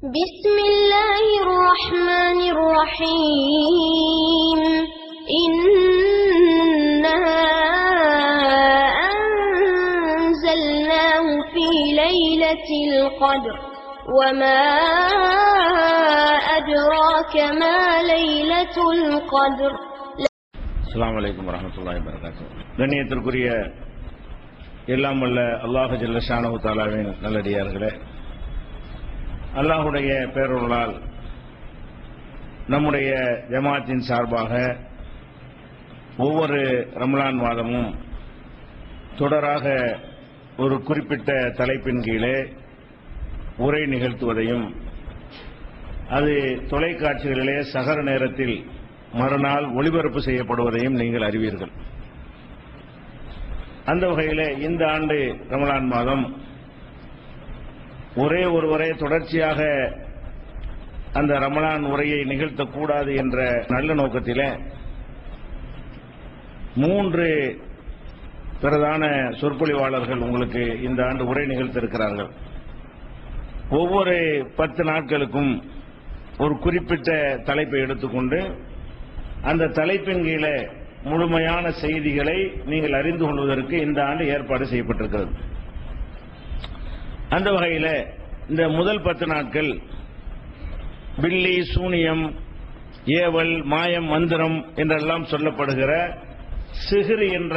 بسم الله الرحمن الرحيم إنا أنزلناه في ليلة القدر وما أدراك ما ليلة القدر. السلام عليكم ورحمة الله وبركاته. கண்ணியத்திற்குரிய எல்லாம் வல்ல அல்லாஹ் ஜல்ல ஷானஹு தஆலாவின் நல்லடியார்களே, அல்லாஹுடைய பேரருளால் நம்முடைய ஜமாத்தின் சார்பாக ஒவ்வொரு ரமலான் மாதமும் தொடராக ஒரு குறிப்பிட்ட தலைப்பின் கீழே உரை நிகழ்த்துவதையும் அது தொலைக்காட்சிகளிலே சகர நேரத்தில் மறுநாள் ஒளிபரப்பு செய்யப்படுவதையும் நீங்கள் அறிவீர்கள். அந்த வகையில் இந்த ஆண்டு ரமலான் மாதம் ஒரே ஒருவரை தொடர்ச்சியாக அந்த ரமலான் உரையை நிகழ்த்தக்கூடாது என்ற நல்ல நோக்கத்தில் 3 பிரதான சொற்பொழிவாளர்கள் உங்களுக்கு இந்த ஆண்டு உரை நிகழ்த்திருக்கிறார்கள். ஒவ்வொரு 10 நாட்களுக்கும் ஒரு குறிப்பிட்ட தலைப்பை எடுத்துக்கொண்டு அந்த தலைப்பின் கீழே முழுமையான செய்திகளை நீங்கள் அறிந்து கொள்வதற்கு இந்த ஆண்டு ஏற்பாடு செய்யப்பட்டிருக்கிறது. அந்த வகையில் இந்த முதல் 10 நாட்கள் பில்லி, சூனியம், ஏவல், மாயம், மந்திரம் என்றெல்லாம் சொல்லப்படுகிற சிஹ்ர் என்ற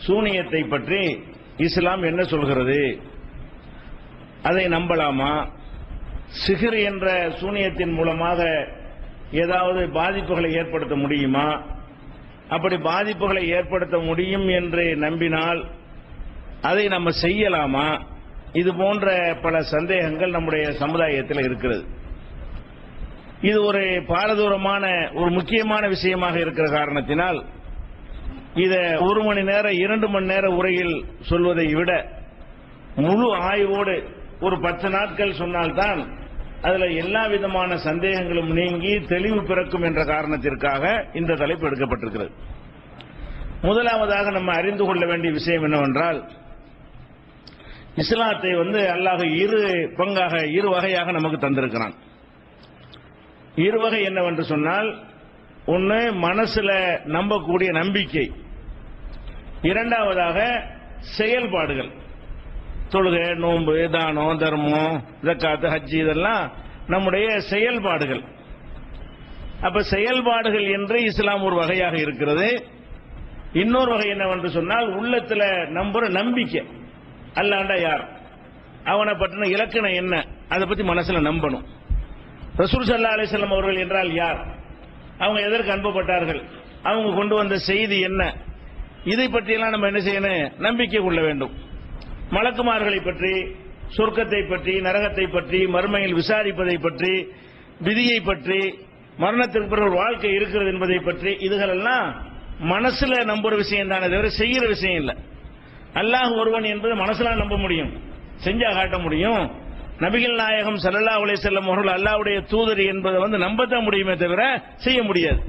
சூனியத்தை பற்றி இஸ்லாம் என்ன சொல்கிறது, அதை நம்பலாமா, சிஹ்ர் என்ற சூனியத்தின் மூலமாக ஏதாவது பாதிப்புகளை ஏற்படுத்த முடியுமா, அப்படி பாதிப்புகளை ஏற்படுத்த முடியும் என்று நம்பினால் அதை நம்ம செய்யலாமா, இது போன்ற பல சந்தேகங்கள் நம்முடைய சமுதாயத்தில் இருக்கிறது. இது ஒரு பாரதூரமான ஒரு முக்கியமான விஷயமாக இருக்கிற காரணத்தினால் இதை 1 மணி நேர 2 மணி நேர உரையில் சொல்வதை விட முழு ஆய்வோடு ஒரு 10 நாட்கள் சொன்னால்தான் அதுல எல்லா விதமான சந்தேகங்களும் நீங்கி தெளிவு பிறக்கும் என்ற காரணத்திற்காக இந்த தலைப்பு எடுக்கப்பட்டிருக்கிறது. முதலாவதாக நம்ம அறிந்து கொள்ள வேண்டிய விஷயம் என்னவென்றால், இஸ்லாத்தை அல்லாஹ் 2 பங்காக 2 வகையாக நமக்கு தந்திருக்கிறான். 2 வகை என்னவென்று சொன்னால், ஒன்று மனசுல நம்பக்கூடிய நம்பிக்கை, 2வதாக செயல்பாடுகள், தொழுகை, நோன்பு, தானம், தர்மம், ஜக்காத், ஹஜ், இதெல்லாம் நம்முடைய செயல்பாடுகள். அப்ப செயல்பாடுகள் என்று இஸ்லாம் ஒரு வகையாக இருக்கிறது. இன்னொரு வகை என்னவென்று சொன்னால், உள்ளத்துல நம்புற நம்பிக்கை, அல்லாஹ்ண்டா யார், அவனை பற்றின இலக்கணம் என்ன, அதை பத்தி மனசுல நம்பணும். ரசூல் ஸல்லல்லாஹு அலைஹி வஸல்லம் அவர்கள் என்றால் யார், அவங்க எதற்கு அனுப்பப்பட்டார்கள், அவங்க கொண்டு வந்த செய்தி என்ன, இதை பற்றியெல்லாம் நம்ம என்ன செய்யணும், நம்பிக்கை கொள்ள வேண்டும். மலக்குமார்களை பற்றி, சொர்க்கத்தை பற்றி, நரகத்தை பற்றி, மறுமையில் விசாரிப்பதை பற்றி, விதியை பற்றி, மரணத்திற்கு பிறகு ஒரு வாழ்க்கை இருக்கிறது என்பதை பற்றி, இதுகளெல்லாம் மனசுல நம்புற விஷயம் தானே தவிர செய்கிற விஷயம் இல்லை. அல்லாஹ் ஒருவன் என்பது மனசுல நம்ப முடியும், செஞ்சா காட்ட முடியும். நபிகள் நாயகம் ஸல்லல்லாஹு அலைஹி வஸல்லம் அவர்கள் அல்லாஹ்வுடைய தூதர் என்பதை நம்பத்தான் முடியுமே தவிர செய்ய முடியாது.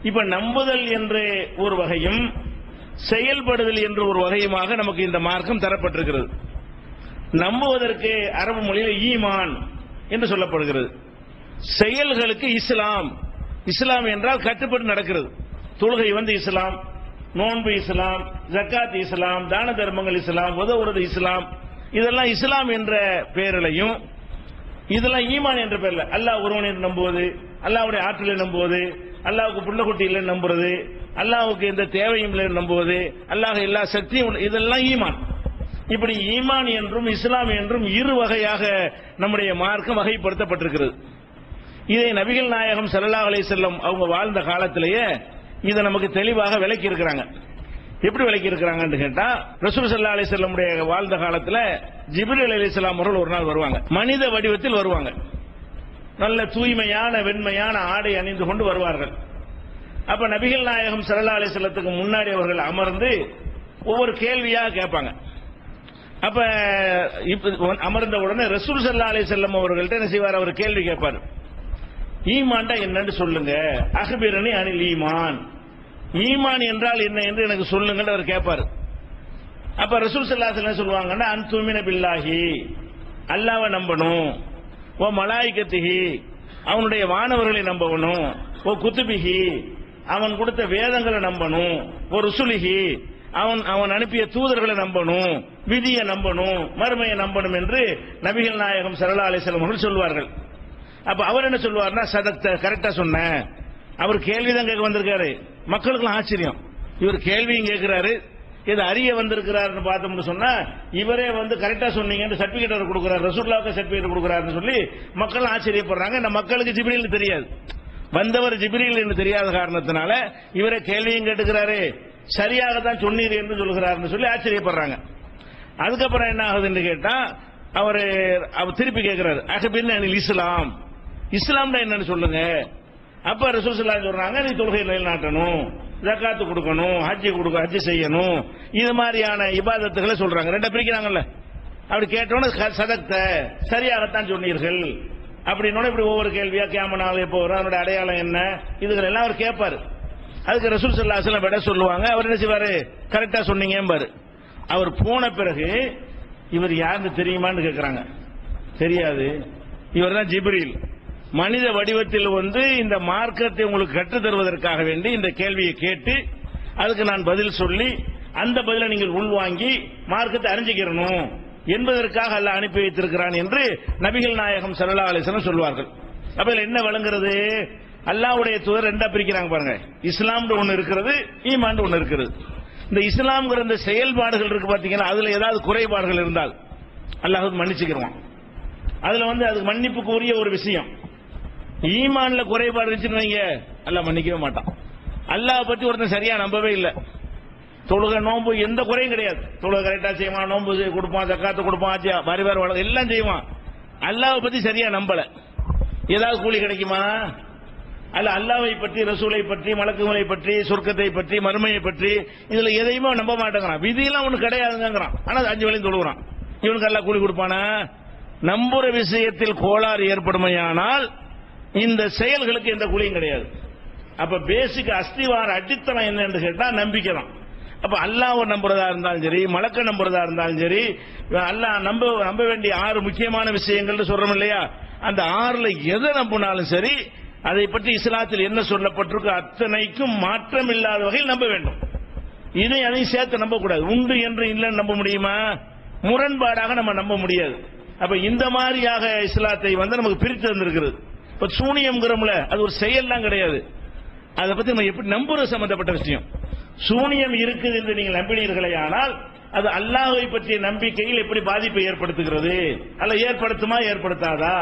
இப்ப நம்புதல் என்று ஒரு வகையும் செயல்படுதல் என்று ஒரு வகையுமாக நமக்கு இந்த மார்க்கம் தரப்பட்டிருக்கிறது. நம்புவதற்கு அரபு மொழியில் ஈமான் என்று சொல்லப்படுகிறது. செயல்களுக்கு இஸ்லாம், இஸ்லாம் என்றால் கட்டுப்பட்டு நடக்கிறது. தொழுகை இஸ்லாம், நோன்பு இஸ்லாம், ஜக்காத் இஸ்லாம், தான தர்மங்கள் இஸ்லாம், உதவுறது இஸ்லாம், இதெல்லாம் இஸ்லாம் என்ற பெயரிலையும், இதெல்லாம் ஈமான் என்ற பெயர்ல அல்லாஹ் ஒருவன் என்று நம்புவது, அல்லாஹ்வுடைய ஆற்றலை நம்புவது, அல்லாஹ்வுக்கு புள்ளக்குட்டி இல்லைன்னு நம்புறது, அல்லாஹ்வுக்கு எந்த தேவையும் இல்லைன்னு நம்புவது, அல்லாஹ் எல்லா சக்தியும், இதெல்லாம் ஈமான். இப்படி ஈமான் என்றும் இஸ்லாம் என்றும் 2 வகையாக நம்முடைய மார்க்கம் வகைப்படுத்தப்பட்டிருக்கிறது. இதை நபிகள் நாயகம் ஸல்லல்லாஹு அலைஹி வஸல்லம் அவங்க வாழ்ந்த காலத்திலேயே இதை நமக்கு தெளிவாக விளக்கி இருக்கிறாங்க. எப்படி விளக்கி இருக்கிறாங்கன்னு கேட்டா, ரசூல் ஸல்லல்லாஹு அலைஹி வஸல்லம் வாழ்ந்த காலத்தில் ஜிப்ரீல் அலைஹிஸ்ஸலாம் அவர்கள் ஒரு நாள் வருவாங்க, மனித வடிவத்தில் வருவாங்க. நல்ல தூய்மையான வெண்மையான ஆடை அணிந்து கொண்டு வருவார்கள். அப்ப நபிகள் நாயகம் ஸல்லல்லாஹு அலைஹி வஸல்லத்துக்கு முன்னாடி அவர்கள் அமர்ந்து ஒவ்வொரு கேள்வியாக கேட்பாங்க. அப்ப அமர்ந்த உடனே ரசூல் ஸல்லல்லாஹு அலைஹி வஸல்லம் அவர்கள்ட்ட என்ன செய்வார், அவர் கேள்வி கேட்பார். ஈமான்டா என்னன்னு சொல்லுங்க, அஹ்பிரனி அனில் ஈமான், ஈமான் என்றால் என்ன என்று எனக்கு சொல்லுங்க அவர் கேட்பார். அப்ப ரசூல் ஸல்லல்லாஹு அலைஹி வஸல்லம் சொல்லுவாங்கன்னா, அன்துமின பில்லாஹி, அல்லாஹ்வை நம்பணும், ஓ மலாய்கத்திஹி அவனுடைய வானவர்களை நம்பணும், ஓ குத்துபிஹி அவன் கொடுத்த வேதங்களை நம்பணும், ஒரு ருசுலிஹி அவன் அனுப்பிய தூதர்களை நம்பணும், விதியை நம்பணும், மறுமையை நம்பணும் என்று நபிகள் நாயகம் ஸல்லல்லாஹு அலைஹி வஸல்லம் அவர்கள் சொல்வார்கள். அப்ப அவர் என்ன சொல்வார்னா, சதக்த கரெக்டா சொன்ன. அவர் கேள்விதான் கேட்க வந்திருக்காரு. மக்களுக்கு ஆச்சரியம், இவர் கேள்வியும் கேட்கிறாரு, இது அறிய வந்திருக்கிறாருன்னு பார்த்தோம்னு சொன்னா இவரே வந்து கரெக்டா சொன்னீங்கன்னு சர்டிபிகேட் கொடுக்கிறார், ரசூலுல்லாஹ்க்கு சர்டிபிகேட் கொடுக்கிறாருன்னு சொல்லி மக்கள் ஆச்சரியப்படுறாங்க. இந்த மக்களுக்கு ஜிப்ரீல் தெரியாது, வந்தவர் ஜிப்ரீல் என்று தெரியாத காரணத்தினால இவரே கேள்வியும் கேட்டுக்கிறாரு, சரியாகத்தான் சொன்னீர் என்று சொல்கிறாருன்னு சொல்லி ஆச்சரியப்படுறாங்க. அதுக்கப்புறம் என்ன ஆகுதுன்னு கேட்டா அவர் திருப்பி கேட்கிறாரு, அகபின் அனில் இஸ்லாம், இஸ்லாம்னா என்னன்னு சொல்லுங்க. அப்ப ரசூல் ஸல்லல்லாஹு அலைஹி வஸல்லம் சொல்றாங்க, நீ தொழுகை நிலைநாட்டணும், ஜகாத்து கொடுக்கணும், ஹஜ் செய்யணும், இது மாதிரியான இபாதத்துகளை சொல்றாங்க. ரெண்டா பிரிக்கிறாங்கல்ல. அப்படி கேட்டோன்னு சதக்த சரியாகத்தான் சொன்னீர்கள் அப்படின்னு இப்படி ஒவ்வொரு கேள்வியா கியாமத் நாள் எப்போ வரும், அவருடைய அடையாளம் என்ன, இதுகள் எல்லாம் அவர் கேட்பாரு. அதுக்கு ரசூல் ஸல்லல்லாஹு அலைஹி வஸல்லம் விட சொல்லுவாங்க. அவர் என்ன செய்வாரு, கரெக்டா சொன்னீங்கம்பாரு. அவர் போன பிறகு இவர் யாருன்னு தெரியுமான்னு கேட்கிறாங்க. தெரியாது, இவர் தான் ஜிப்ரீல், மனித வடிவத்தில் வந்து இந்த மார்க்கத்தை உங்களுக்கு கற்றுத் தருவதற்காக வேண்டி இந்த கேள்வியை கேட்டு அதுக்கு நான் பதில் சொல்லி அந்த பதிலை நீங்கள் உள்வாங்கி மார்க்கத்தை அறிஞ்சிக்கிறணும் என்பதற்காக அல்லாஹ் அனுப்பி வைத்திருக்கிறான் என்று நபிகள் நாயகம் ஸல்லல்லாஹு அலைஹி வஸல்லம் சொல்வார்கள். அப்ப இதுல என்ன விளங்குறது, அல்லாஹ்வுடைய தூதர் ரெண்டா பிரிக்கிறாங்க பாருங்க. இஸ்லாம் ஒன்னு இருக்கிறது, ஈமான் ஒன்னு இருக்கிறது. இந்த இஸ்லாம்ங்கிற இந்த செயல்பாடுகள் இருக்கு பாத்தீங்கன்னா, அதுல ஏதாவது குறைபாடுகள் இருந்தால் அல்லாஹ் மன்னிச்சுக்கிறான். அதுல வந்து அதுக்கு மன்னிப்புக்கு உரிய ஒரு விஷயம். ஈமான்ல குறைபாடு இருந்துச்சுன்னு வைங்க, அல்லாஹ் மன்னிக்கவே மாட்டான். அல்லாஹ் பத்தி ஒருத்தன் சரியா நம்பவே இல்லை, தொழுகை நோன்பு எந்த குறையும் கிடையாது, தொழுகை கரெக்டா செய்வான், நோன்பு கொடுப்பான், ஜக்காத்து கொடுப்பான், பரிவார வழக்கு எல்லாம் செய்வான், அல்லாஹ்வை பத்தி சரியா நம்பல, ஏதாவது கூலி கிடைக்குமா? அல்ல அல்லாஹ்வை பற்றி, ரசூலை பற்றி, மலக்குகளை பற்றி, சொர்க்கத்தை பற்றி, மறுமையை பற்றி இதுல எதையுமே நம்ப மாட்டேங்கிறான். விதியெல்லாம் ஒண்ணு கிடையாதுங்கிறான், ஆனா 5 வேளையும் தொழுகிறான். இவனுக்கு அல்லாஹ் கூலி கொடுப்பானா? நம்புற விஷயத்தில் கோளாறு ஏற்படுமையானால் இந்த செயல்களுக்கு எந்த கூலியும் கிடையாது. அப்ப பேசிக் அஸ்திவார அடித்தளம் என்ன என்று கேட்டா நம்பிக்கை தான். அப்ப அல்லாஹ்வை நம்புறதா இருந்தாலும் சரி, மலக்க நம்புறதா இருந்தாலும் சரி, அல்லாஹ் நம்ப வேண்டிய 6 முக்கியமான விஷயங்கள் சொல்றோம் இல்லையா, அந்த 6ல எதை நம்பினாலும் சரி அதை பற்றி இஸ்லாத்தில் என்ன சொல்லப்பட்டிருக்கோ அத்தனைக்கும் மாற்றம் இல்லாத வகையில் நம்ப வேண்டும். இதை அதையும் சேர்த்து நம்பக்கூடாது. உண்டு என்று இல்லைன்னு நம்ப முடியுமா? முரண்பாடாக நம்ம நம்ப முடியாது. அப்ப இந்த மாதிரியாக இஸ்லாத்தை வந்து நமக்கு பிரித்து தந்திருக்கிறது. இப்ப சூனியம்ங்கிறோம்ல, அது ஒரு செயல்லாம் கிடையாது, அதை பத்தி நம்ம எப்படி நம்புறது சம்பந்தப்பட்ட விஷயம். சூனியம் இருக்குது என்று நீங்கள் நம்பினீர்களே ஆனால் அது அல்லாஹ்வை பற்றிய நம்பிக்கையில் எப்படி பாதிப்பை ஏற்படுத்துகிறது, அல்ல ஏற்படுத்துமா ஏற்படுத்தாதா?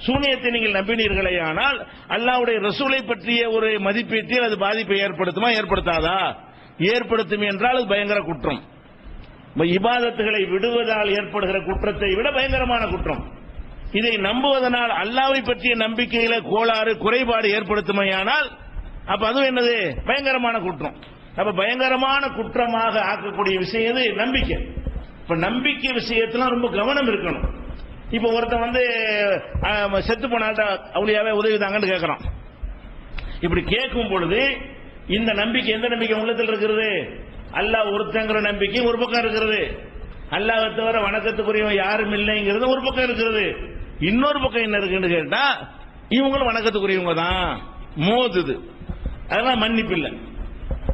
சூனியத்தை நீங்கள் நம்பினீர்களே ஆனால் அல்லாஹ்வுடைய ரசூலை பற்றிய ஒரு மதிப்பீட்டில் அது பாதிப்பை ஏற்படுத்துமா ஏற்படுத்தாதா? ஏற்படுத்தும் என்றால் அது பயங்கர குற்றம். இபாதத்துகளை விடுவதால் ஏற்படுகிற குற்றத்தை விட பயங்கரமான குற்றம். இதை நம்புவதனால் அல்லாஹ்வை பற்றிய நம்பிக்கையில கோளாறு குறைபாடு ஏற்படுத்துமையானால் அப்ப அது என்னது? பயங்கரமான குற்றம். அப்ப பயங்கரமான குற்றமாக ஆக்கக்கூடிய விஷயம் எது? நம்பிக்கை. இப்ப நம்பிக்கை விஷயத்துல ரொம்ப கவனம் இருக்கணும். இப்ப ஒருத்தன் வந்து செத்து போனாட்ட அவளியாவே உதவிதாங்கன்னு கேட்கறான். இப்படி கேட்கும் பொழுது இந்த நம்பிக்கை எந்த நம்பிக்கை உள்ளத்தில் இருக்கிறது? அல்லாஹ் ஒருத்தங்கிற நம்பிக்கை ஒரு பக்கம் இருக்கிறது, அல்லாஹ்வை தவிர வணக்கத்துக்குரியவன் யாரும் இல்லைங்கிறது ஒரு பக்கம் இருக்கிறது. இன்னொரு பக்கம் என்ன இருக்குன்னு கேட்டா இவங்களும் வணக்கத்துக்குரியவங்க தான், மோதுது, அதெல்லாம் மன்னிப்பு இல்லை,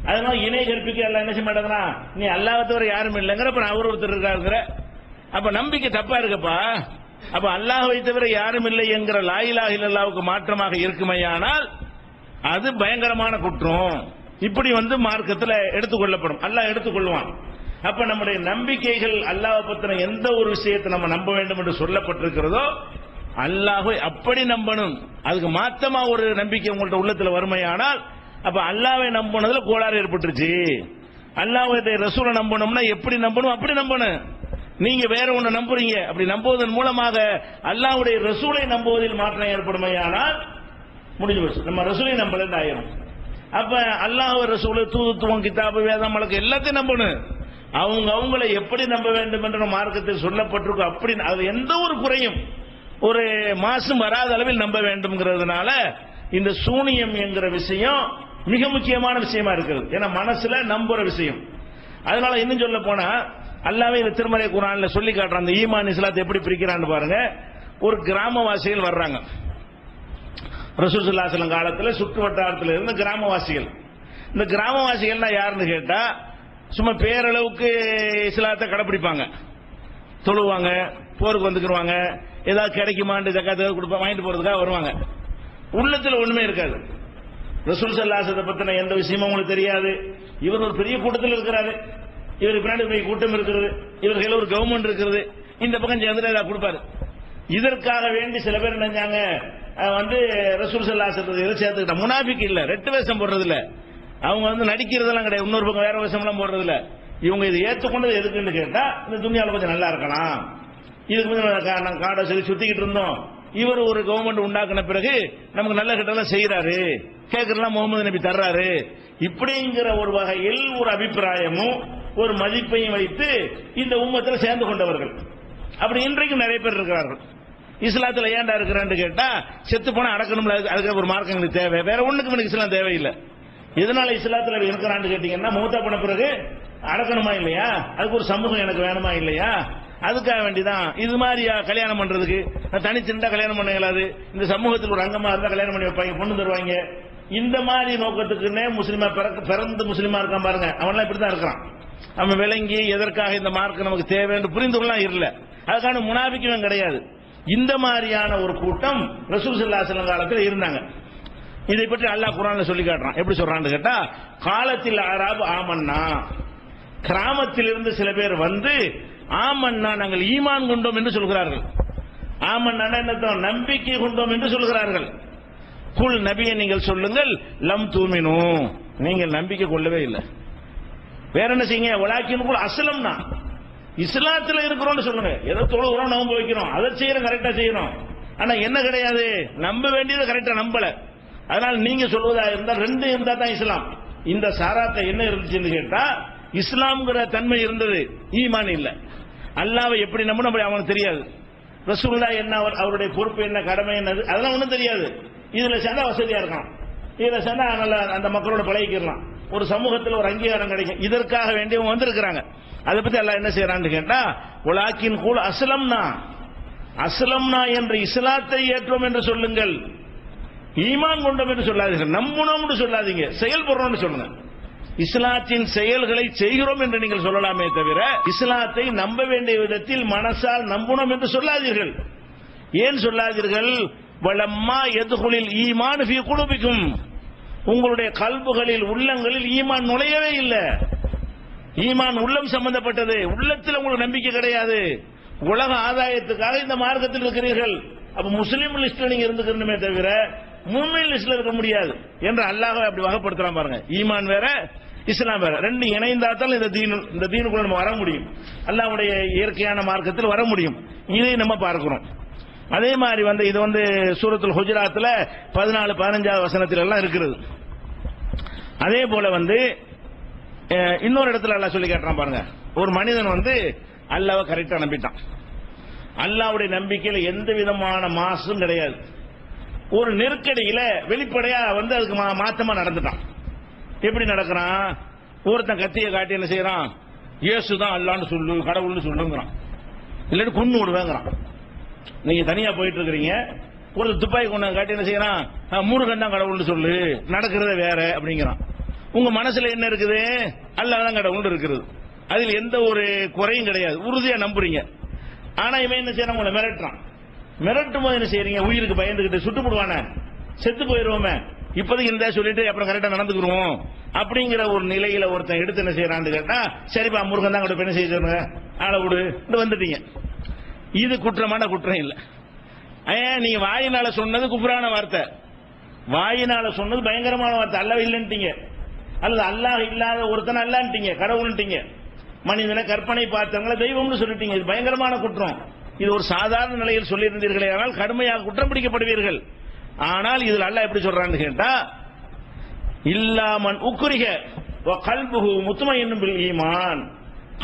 அதனால இணை கற்பிக்க எல்லாம் என்ன செய்ய மாட்டேங்கிறா, நீ அல்லாஹ்வை தவிர யாரும் இல்லைங்கிற அப்ப அவர் ஒருத்தர் இருக்காருங்கிற. அப்ப நம்பிக்கை தப்பா இருக்கப்பா. அப்ப அல்லாஹ்வை தவிர யாரும் இல்லை என்கிற லா இலாஹ இல்லல்லாஹ்வுக்கு மாற்றமாக இருக்குமையானால் அது பயங்கரமான குற்றம். இப்படி வந்து மார்க்கத்தில் எடுத்துக்கொள்ளப்படும், அல்லாஹ் எடுத்துக்கொள்வான். அப்ப நம்முடைய நம்பிக்கைகள் அல்லாஹ்வை பத்தின எந்த ஒரு விஷயத்தை நம்ம நம்ப வேண்டும் என்று சொல்லப்பட்டிருக்கிறதோ அல்லாஹ்வை அப்படி நம்பணும். அதுக்கு மாத்தமா ஒரு நம்பிக்கை உங்கள்ட்ட உள்ளத்துல வறுமையானால் அப்ப அல்லாஹ்வை நம்பினதுல கோளாறு ஏற்பட்டுருச்சு. அல்லாஹ்வை ரசூலை நம்பணும்னா எப்படி நம்பணும் அப்படி நம்பணும். நீங்க வேற ஒண்ணு நம்புறீங்க, அப்படி நம்புவதன் மூலமாக அல்லாஹ்வுடைய ரசூலை நம்புவதில் மாற்றம் ஏற்படுமையானால் முடிஞ்சு போச்சு, நம்ம ரசூலை நம்பல ஆயிரும். அப்ப அல்லாஹ் ரசூல், தூதுத்துவம், கிதாபு, வேதம், மலக்கு எல்லாத்தையும் நம்பணும். அவங்களை எப்படி நம்ப வேண்டும் என்ற மார்க்கத்தில் சொல்லப்பட்டிருக்கும். அப்படி அது எந்த ஒரு குறையும் ஒரு மாசும் வராத அளவில் நம்ப வேண்டும்ங்கிறதுனால இந்த சூனியம் என்கிற விஷயம் மிக முக்கியமான விஷயமா இருக்கிறது. ஏன்னா மனசுல நம்புற விஷயம். அதனால இன்னும் சொல்ல போனா அல்லாஹ்வே இந்த திருமறை குர்ஆன்ல சொல்லி காட்டுறான், அந்த ஈமான் இஸ்லாத்தை எப்படி பிரிக்கிறான்னு பாருங்க. ஒரு கிராமவாசிகள் வர்றாங்க. ரசூல் ஸல்லல்லாஹு அலைஹி வஸல்லம் காலத்தில் சுற்று வட்டாரத்தில் இருந்த கிராமவாசிகள். இந்த கிராமவாசிகள்னா யாருன்னு கேட்டா சும்மா பேரளவுக்கு இஸ்லாத்தை கடைப்பிடிப்பாங்க, தொழுவாங்க, போருக்கு வந்துக்குருவாங்க, ஏதாவது கிடைக்குமான்னு ஜக்காத்து கொடுப்பா வாங்கிட்டு போறதுக்காக வருவாங்க. உள்ளத்துல ஒண்ணுமே இருக்காது. ரசூல் ஸல்லல்லாஹு அலைஹி வஸல்லம் பத்தின எந்த விஷயமும் உங்களுக்கு தெரியாது. இவர் ஒரு பெரிய கூட்டத்தில் இருக்கிறாரு, இவர் பின்னாடி பெரிய கூட்டம் இருக்கிறது, இவர்கள் ஒரு கவர்மெண்ட் இருக்கிறது, இந்த பக்கம் சேர்ந்து ஏதாவது கொடுப்பாரு. இதற்காக வேண்டி சில பேர் நினைச்சாங்க ரசூல் ஸல்லல்லாஹு அலைஹி வஸல்லம் சேர்த்துக்கிட்ட முனாஃபிக் இல்ல, ரெட்டு வேஷம் போடுறது இல்ல, அவங்க நடிக்கிறதெல்லாம் கிடையாது, இன்னொரு பக்கம் வேற வேஷம் எல்லாம் போடுறது இல்ல. இவங்க இதை ஏற்றுக்கொண்டது எதுக்குன்னு கேட்டா இந்த துணியால கொஞ்சம் நல்லா இருக்கலாம், இதுக்கு கொஞ்சம் காடை சொல்லி சுத்திக்கிட்டு இருந்தோம், இவர் ஒரு கவர்மெண்ட் உண்டாக்குன பிறகு நமக்கு நல்ல கிட்டலாம் செய்யறாரு, கேட்கறலாம் முகமது நபி தர்றாரு, இப்படிங்கிற ஒரு வகையில் ஒரு அபிப்பிராயமும் ஒரு மதிப்பையும் வைத்து இந்த உம்மத்தில் சேர்ந்து கொண்டவர்கள். அப்படி இன்றைக்கும் நிறைய பேர் இருக்கிறார்கள். இஸ்லாத்துல ஏன்டா இருக்கிறான்னு கேட்டா செத்து போனா அடக்கணும்ல, அதுக்கு ஒரு மார்க்கம் எங்களுக்கு தேவை, வேற ஒண்ணுக்கு எனக்கு இஸ்லாம் தேவையில்லை. எதனால இஸ்லாத்துல இருக்கிறான்னு கேட்டீங்கன்னா மூத்தா பண்ண பிறகு அடக்கணுமா இல்லையா, அதுக்கு ஒரு சமூகம் எனக்கு வேணுமா இல்லையா, அதுக்காக வேண்டிதான். இது மாதிரி கல்யாணம் பண்றதுக்கு தனிச்சிருந்தா கல்யாணம் பண்ண இயலாது, இந்த சமூகத்தில் ஒரு அங்கமா இருந்தா கல்யாணம் பண்ணி வைப்பாங்க, பொண்ணு தருவாங்க. இந்த மாதிரி நோக்கத்துக்குன்னே முஸ்லிமா பிறந்து முஸ்லிமா இருக்கான் பாருங்க, அவன்லாம் இப்படிதான் இருக்கிறான். அவன் விளங்கி எதற்காக இந்த மார்க் நமக்கு தேவை என்று புரிந்து கொள்ளலாம் இல்ல, அதுக்கான முனாபிக்கும் கிடையாது. இந்த மாதிரியான ஒரு கூட்டம் ரசூல் ஸல்லல்லாஹு அலைஹி வஸல்லம் காலத்தில் இருந்தாங்க. இதை பற்றி அல்லாஹ் குர்ஆன்ல சொல்லி காட்டுறான். எப்படி சொல்றான்னு கேட்டா காலத்தில் அராபு ஆமன்னா, கிராமத்தில் இருந்து சில பேர் ஆமன்னா நாங்கள் ஈமான் கொண்டோம் என்று சொல்கிறார்கள். ஆமன்னா என்ன, நம்பிக்கை கொண்டோம் என்று சொல்கிறார்கள். குல் நபியை நீங்கள் சொல்லுங்கள், லம் தூமினு, நீங்கள் நம்பிக்கை கொள்ளவே இல்லை. வேற என்ன செய்யுங்க, வலாக்கின் குல் அஸ்லம்னா, இஸ்லாத்துல இருக்கிறோம்னு சொல்லுங்க. ஏதோ தொழுகிறோம், நோன்பு வைக்கிறோம், அதை செய்யறோம், கரெக்டா செய்யணும். ஆனா என்ன கிடையாது, நம்ப வேண்டியது கரெக்டா நம்பல. அதனால நீங்க சொல்வதா இருந்தா ரெண்டு இருந்தா தான் இஸ்லாம். இந்த சாராத்த என்ன இருந்துச்சுன்னு கேட்டா இஸ்லாம்ங்கிற தன்மை இருந்தது, ஈமான் இல்ல. அல்லாஹ்வை எப்படி நம்பணும் அவனுக்கு தெரியாது, ரசூலுல்லாஹ் என்ன அவருடைய பொறுப்பு என்ன, கடமை என்னது, அதெல்லாம் ஒன்றும் தெரியாது. இதுல சேர்ந்தா வசதியா இருக்கலாம், இதுல சேர்ந்தா நல்லா அந்த மக்களோட பழகிக்கலாம், ஒரு சமூகத்தில் ஒரு அங்கீகாரம் கிடைக்கும். இதற்காக வேண்டியவங்க வந்திருக்கிறாங்க. அதை பத்தி அல்லாஹ் என்ன செய்யறான்னு கேட்டா உலாக்கின் கூல் அஸ்லம்னா, அஸ்லம்னா என்ற இஸ்லாத்தை ஏற்றோம் என்று சொல்லுங்கள், ஈமான் கொண்டோம் என்று சொல்லாதீர்கள், நம்பணும் என்று சொல்லாதீங்க, செயல்படுறோம் சொல்லுங்க. இஸ்லாத்தின் செயல்களை செய்கிறோம் என்று நீங்கள் சொல்லலாமே தவிர இஸ்லாத்தை நம்ப வேண்டிய விதத்தில் மனசால் நம்பணும் என்று சொல்லாதீர்கள். ஏன் சொல்லாதீர்கள், வலம்மா யதுகுலில் ஈமான் ஃபீ குலூபிக்கும், உங்களுடைய கல்புகளில் உள்ளங்களில் ஈமான் நுழையவே இல்லை. ஈமான் உள்ளம் சம்பந்தப்பட்டது, உள்ளத்தில் உங்களுக்கு நம்பிக்கை கிடையாது, உலக ஆதாயத்துக்காக இந்த மார்க்கத்தில் இருக்கிறீர்கள். அப்ப முஸ்லீம் லிஸ்ட்ல நீங்க இருந்துக்கணுமே தவிர முஃமின் லிஸ்ட்ல இருக்க முடியாது என்று அல்லாஹ் அப்படி வகைப்படுத்தலாம் பாருங்க. ஈமான் வேற இஸ்லாம் வேற, ரெண்டு இணைந்தால் இந்த தீனுக்குள்ள நம்ம வர முடியும், அல்லாஹ்வுடைய இயற்கையான மார்க்கத்தில் வர முடியும். இதை நம்ம பார்க்கிறோம். அதே மாதிரி இது சூரத்துல் ஹுஜராத்ல 14-15 வசனத்தில் எல்லாம் இருக்கிறது. அதே போல இன்னொரு இடத்துல அல்லாஹ் சொல்லி காட்டுறான் பாருங்க. ஒரு மனிதன் அல்லாஹ்வை கரெக்டா நம்பிட்டான், அல்லாஹ்வுடைய நம்பிக்கையில எந்த விதமான மாசும் கிடையாது. ஒரு நெருக்கடியில வெளிப்படையா அதுக்கு மாத்தமா நடந்துட்டான். எப்படி நடக்கிறான், ஒருத்தன் கத்தியை காட்டி என்ன செய்யறான், இயேசுதான் அல்லான்னு சொல்லு, கடவுள்னு சொல்லுங்கிறான், இல்லாட்டி கொன்னு விடுவேங்கிறான். நீங்க தனியா போயிட்டு இருக்கிறீங்க, ஒரு துப்பாக்கி கொண்டு காட்டி என்ன செய்யறான், முருகன் தான் கடவுள்னு சொல்லு, நடக்கிறத வேற அப்படிங்கிறான். உங்க மனசுல என்ன இருக்குது, அல்லாஹ் தான் கடவுள் இருக்கிறது, அதில் எந்த ஒரு குறையும் கிடையாது, உறுதியா நம்புறீங்க. ஆனா இவன் என்ன செய்யறான், உங்களை மிரட்டுறான். மிரட்டும் போது என்ன செய்யறீங்க, உயிருக்கு பயந்துகிட்டு சுட்டு போடுவானே, செத்து போயிருவோமே, இப்போதைக்கு இந்த சொல்லிட்டு அப்புறம் கரெக்டா நடந்துக்கிறோம் அப்படிங்கிற ஒரு நிலையில ஒருத்தன் எடுத்து என்ன செய்யறான்னு கேட்டா, சரிப்பா முருகன் தான் கூட என்ன செய்ய ஆளை விடு வந்துட்டீங்க. இது குற்றமான குற்றம் இல்ல. நீங்க வாயினால சொன்னது குஃப்ரான வார்த்தை, வாயினால சொன்னது பயங்கரமான வார்த்தை, அல்லாஹ் இல்லன்ட்டீங்க, அல்லது அல்லாஹ் இல்லாத ஒருத்தன் அல்லான்ட்டீங்க, கடவுள்ட்டீங்க, மனிதனை கற்பனை பார்த்தவங்களை தெய்வம்னு சொல்லிட்டீங்க. இது பயங்கரமான குற்றம். இது ஒரு சாதாரண நிலையில் சொல்லியிருந்தீர்களே ஆனால் கடுமையாக குற்றம் பிடிக்கப்படுவீர்கள். ஆனால் இதில் அல்லாஹ் எப்படி சொல்றான்னு கேட்டா, இல்லாமன் உக்ரிஹ வ கல்புஹு முத்மஇன்னும் பில் ஈமான்,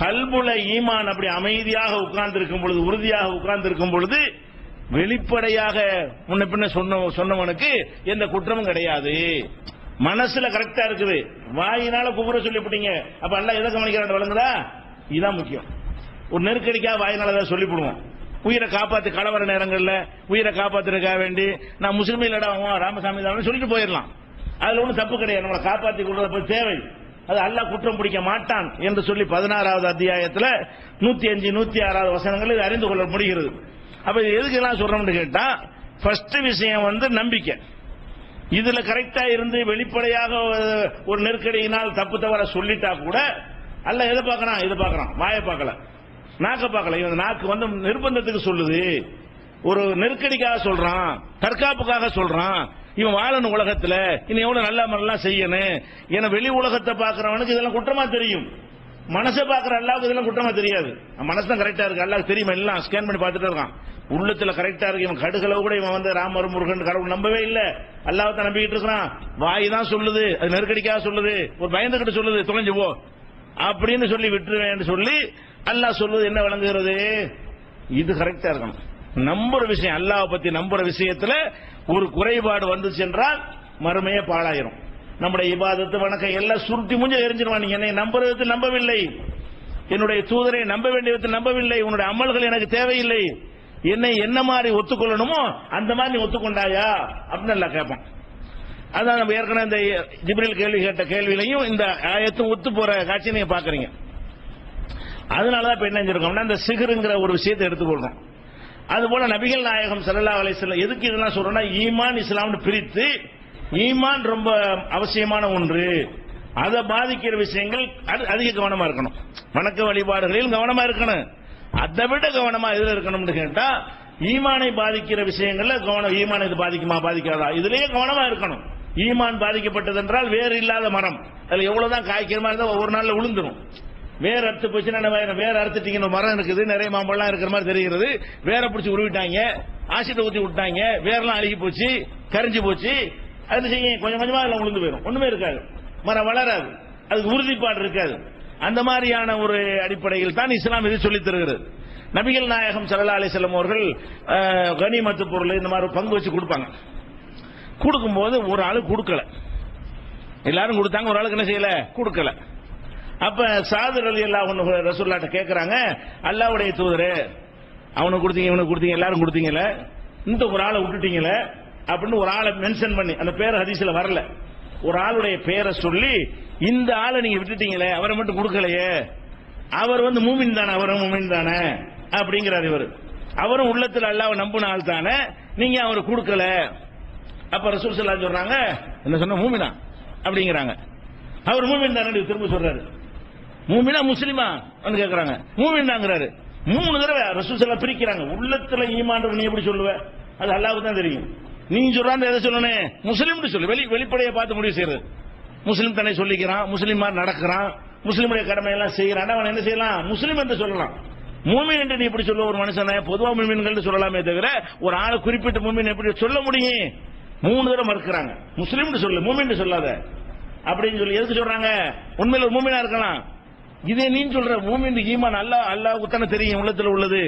கல்புல ஈமான் அப்படி அமைதியாக உட்கார்ந்து இருக்கும் பொழுது, உறுதியாக உட்கார்ந்து இருக்கும் பொழுது, வெளிப்படையாக முன்ன பின்ன சொன்னவனுக்கு எந்த குற்றமும் கிடையாது. மனசுல கரெக்டா இருக்குது, வாயினால குபுர சொல்லிவிட்டீங்க. அப்ப அல்லாஹ் எதை கவனிக்கிறான் விளங்குதா, இதுதான் முக்கியம். ஒரு நெருக்கடிக்காக வாயினால சொல்லிவிடுவோம், உயிரை காப்பாத்து கலவர நேரங்கள்ல உயிரை காப்பாத்துறதுக்காக வேண்டி நான் முஸ்லீம் இல்லடா ராமசாமி தான் சொல்லிட்டு போயிடலாம். அதுல ஒன்றும் தப்பு கிடையாது. நம்மளை காப்பாற்றி கொள்வது தேவை. அது அல்லாஹ் குற்றம் பிடிக்க மாட்டான் என்று சொல்லி 16வது அத்தியாயத்தில் 105, 106 வசனங்கள் இது அறிந்து கொள்ள முடிகிறது. அப்ப இது எதுக்கு எல்லாம் சொல்றோம்னு கேட்டா, ஃபர்ஸ்ட் விஷயம் நம்பிக்கை. இதுல கரெக்டா இருந்து வெளிப்படையாக ஒரு நெருக்கடியினால் தப்பு தவற சொல்லிட்டா கூட அல்லாஹ் எதை பார்க்கறான்? இதை பார்க்கறான். வாயை பார்க்கல, நாக்க பார்க்கல. இவன் நாக்கு நிர்பந்தத்துக்கு சொல்லுது, ஒரு நெருக்கடிக்காக சொல்றான், தற்காப்புக்காக சொல்றான். இவன் வாழணும் உலகத்துல, இன்னும் எவ்வளவு நல்ல மாதிரிலாம் செய்யணும். ஏன்னா வெளி உலகத்தை பார்க்கறவனுக்கு இதெல்லாம் குற்றமா தெரியும். மனசை பார்க்கற அல்லாவுக்கு இதெல்லாம் குற்றமா தெரியாது. மனசு தான் கரெக்டா இருக்கு, அல்லாஹ் தெரியும், எல்லாம் ஸ்கேன் பண்ணி பார்த்துட்டு இருக்கான். உள்ளத்துல கரெக்டா இருக்கு. இவன் கடுகளவு கூட இவன் ராமர் முருகன் கடவுள் நம்பவே இல்லை, அல்லாஹ் தான் நம்பிக்கிட்டு இருக்கிறான். வாய் தான் சொல்லுது, அது நெருக்கடிக்காக சொல்லுது, ஒரு பயந்துகிட்டு சொல்லுது, தொலைஞ்சு போ அப்படின்னு சொல்லி விட்டுருவேன் சொல்லி அல்லாஹ் சொல்லுது. என்ன விளங்குகிறது? இது கரெக்டா இருக்கணும். நம்புற விஷயம், அல்லாஹ் பத்தி நம்புற விஷயத்துல ஒரு குறைபாடு வந்துச்சு என்றால் மறுமையே பாழாயிரும். நம்முடைய இபாதத்து வணக்கம் எல்லாம் சுருட்டி முஞ்ச எரிஞ்சிருவான். நீங்க என்னை நம்புற விதத்தில் நம்பவில்லை, என்னுடைய தூதரை நம்ப வேண்டிய விதத்தில் நம்பவில்லை, உன்னுடைய அமல்கள் எனக்கு தேவையில்லை, என்னை என்ன மாதிரி ஒத்துக்கொள்ளணுமோ அந்த மாதிரி நீ ஒத்துக்கொண்டாயா அப்படின்னு எல்லாம் கேட்பான். அதான் நம்ம ஏற்கனவே இந்த ஜிப்ரீல் கேள்வி கேட்ட கேள்வியிலையும் இந்த ஆயத்தும் ஒத்து போற காட்சி நீங்க பாக்குறீங்க. அதனாலதான் இப்ப என்ன செஞ்சிருக்கோம்னா இந்த சிகருங்கிற ஒரு விஷயத்தை எடுத்துக்கொள்றோம். அதுபோல நபிகள் நாயகம் ஸல்லல்லாஹு அலைஹி வஸல்லம் எதுக்கு இதெல்லாம் சொல்றோம்னா, ஈமான் இஸ்லாம்னு பிரித்து, ஈமான் ரொம்ப அவசியமான ஒன்று, அதை பாதிக்கிற விஷயங்கள் அதிக கவனமா இருக்கணும். வணக்க வழிபாடுகளில் கவனமா இருக்கணும். அதை விட கவனமா எதுல இருக்கணும்னு கேட்டா, ஈமானை பாதிக்கிற விஷயங்கள்ல கவனம். ஈமான் இது பாதிக்குமா பாதிக்காதா இதுலயே கவனமா இருக்கணும். ஈமான் பாதிக்கப்பட்டது என்றால் வேறு இல்லாத மரம், அதுல எவ்வளவுதான் காய்க்கிற மாதிரி இருந்தா ஒவ்வொரு நாள்ல விழுந்துடும். வேற அறுத்து போச்சுன்னா வேற அறுத்துட்டீங்க, மரம் இருக்குது, நிறைய மாம்பழம் இருக்கிற மாதிரி தெரிகிறது, வேற பிடிச்சி உருவிட்டாங்க, ஆசிட்ட ஊத்தி விட்டாங்க, வேறெல்லாம் அழுகி போச்சு, கரைஞ்சு போச்சு, அது செய்ய கொஞ்சம் கொஞ்சமா எல்லாம் உளுந்து போயிடும், ஒண்ணுமே இருக்காது, மரம் வளராது, அதுக்கு உறுதிப்பாடு இருக்காது. அந்த மாதிரியான ஒரு அடிப்படையில் தான் இஸ்லாம் இது சொல்லித் தருகிறது. நபிகள் நாயகம் ஸல்லல்லாஹு அலைஹி வஸல்லம் அவர்கள் கனிமத்து பொருள் இந்த மாதிரி பங்கு வச்சு கொடுப்பாங்க. கொடுக்கும்போது ஒரு ஆளு கொடுக்கல, எல்லாரும் கொடுத்தாங்க, ஒரு ஆளுக்கு என்ன செய்யல, கொடுக்கல. அப்ப சாது ரலியல்லாஹு அன்ஹு ரசூலுல்லாஹ்ட்ட கேக்குறாங்க, அல்லாஹ்வுடைய தூதரே, அவனுக்கு கொடுத்தீங்க, இவனுக்கு கொடுத்தீங்க, எல்லாரும் கொடுத்தீங்கல, இந்த ஒரு ஆளை விட்டுட்டீங்கல அப்படின்னு ஒரு ஆளை மென்ஷன் பண்ணி, அந்த பேர் ஹதீஸ்ல வரல, ஒரு ஆளுடைய பேரை சொல்லி இந்த ஆளை நீங்க விட்டுட்டீங்களே, அவரை மட்டும் கொடுக்கலையே, அவர் மூமின் தானே, அவரும் மூமின் தானே அப்படிங்கிறார் இவர், அவரும் உள்ளத்துல அல்லாஹ்வை நம்பின ஆள் தானே, நீங்க அவரு கொடுக்கல. அப்ப ரசூல் ஸல்லல்லாஹு அலைஹி சொல்றாங்க, என்ன சொன்ன, மூமினா அப்படிங்கிறாங்க. அவர் மூமின் தானே திரும்ப சொல்றாரு. மூமினா முஸ்லிமா கேக்குறாங்க, மூமின் தாங்கிறாரு. 3 தடவை ரசூல் ஸல்லல்லாஹு பிரிக்கிறாங்க. உள்ளத்துல ஈமான் நீ எப்படி சொல்லுவ, அது அல்லாஹ்வுக்கு தான் தெரியும். நீ சொல்றான் எதை சொல்லணும், முஸ்லிம்னு சொல்லு, வெளிப்படையை பார்த்து முடிவு செய்யறது. முஸ்லிம் தன்னை சொல்லிக்கிறான், முஸ்லிம் மாதிரி நடக்கிறான், முஸ்லிமுடைய கடமை எல்லாம் செய்யறான், அவன் என்ன செய்யலாம், முஸ்லிம் என்று சொல்லலாம். மூமின் என்று நீ எப்படி சொல்லுவ, ஒரு மனுஷனை பொதுவா மூமின்கள் சொல்லலாமே தவிர ஒரு ஆளை குறிப்பிட்ட மூமின் எப்படி சொல்ல முடியும்? 3 தடவை மறுக்கிறாங்க. முஸ்லிம் சொல்லு, மூமின் சொல்லாத அப்படின்னு சொல்லி. எதுக்கு சொல்றாங்க? உண்மையில ஒரு மூமினா இருக்கலாம், இதே நீ சொல்ற மூமின் ஈமான் அல்லாஹ்வுக்கு தானே தெரியும் உள்ளத்துல உள்ளது.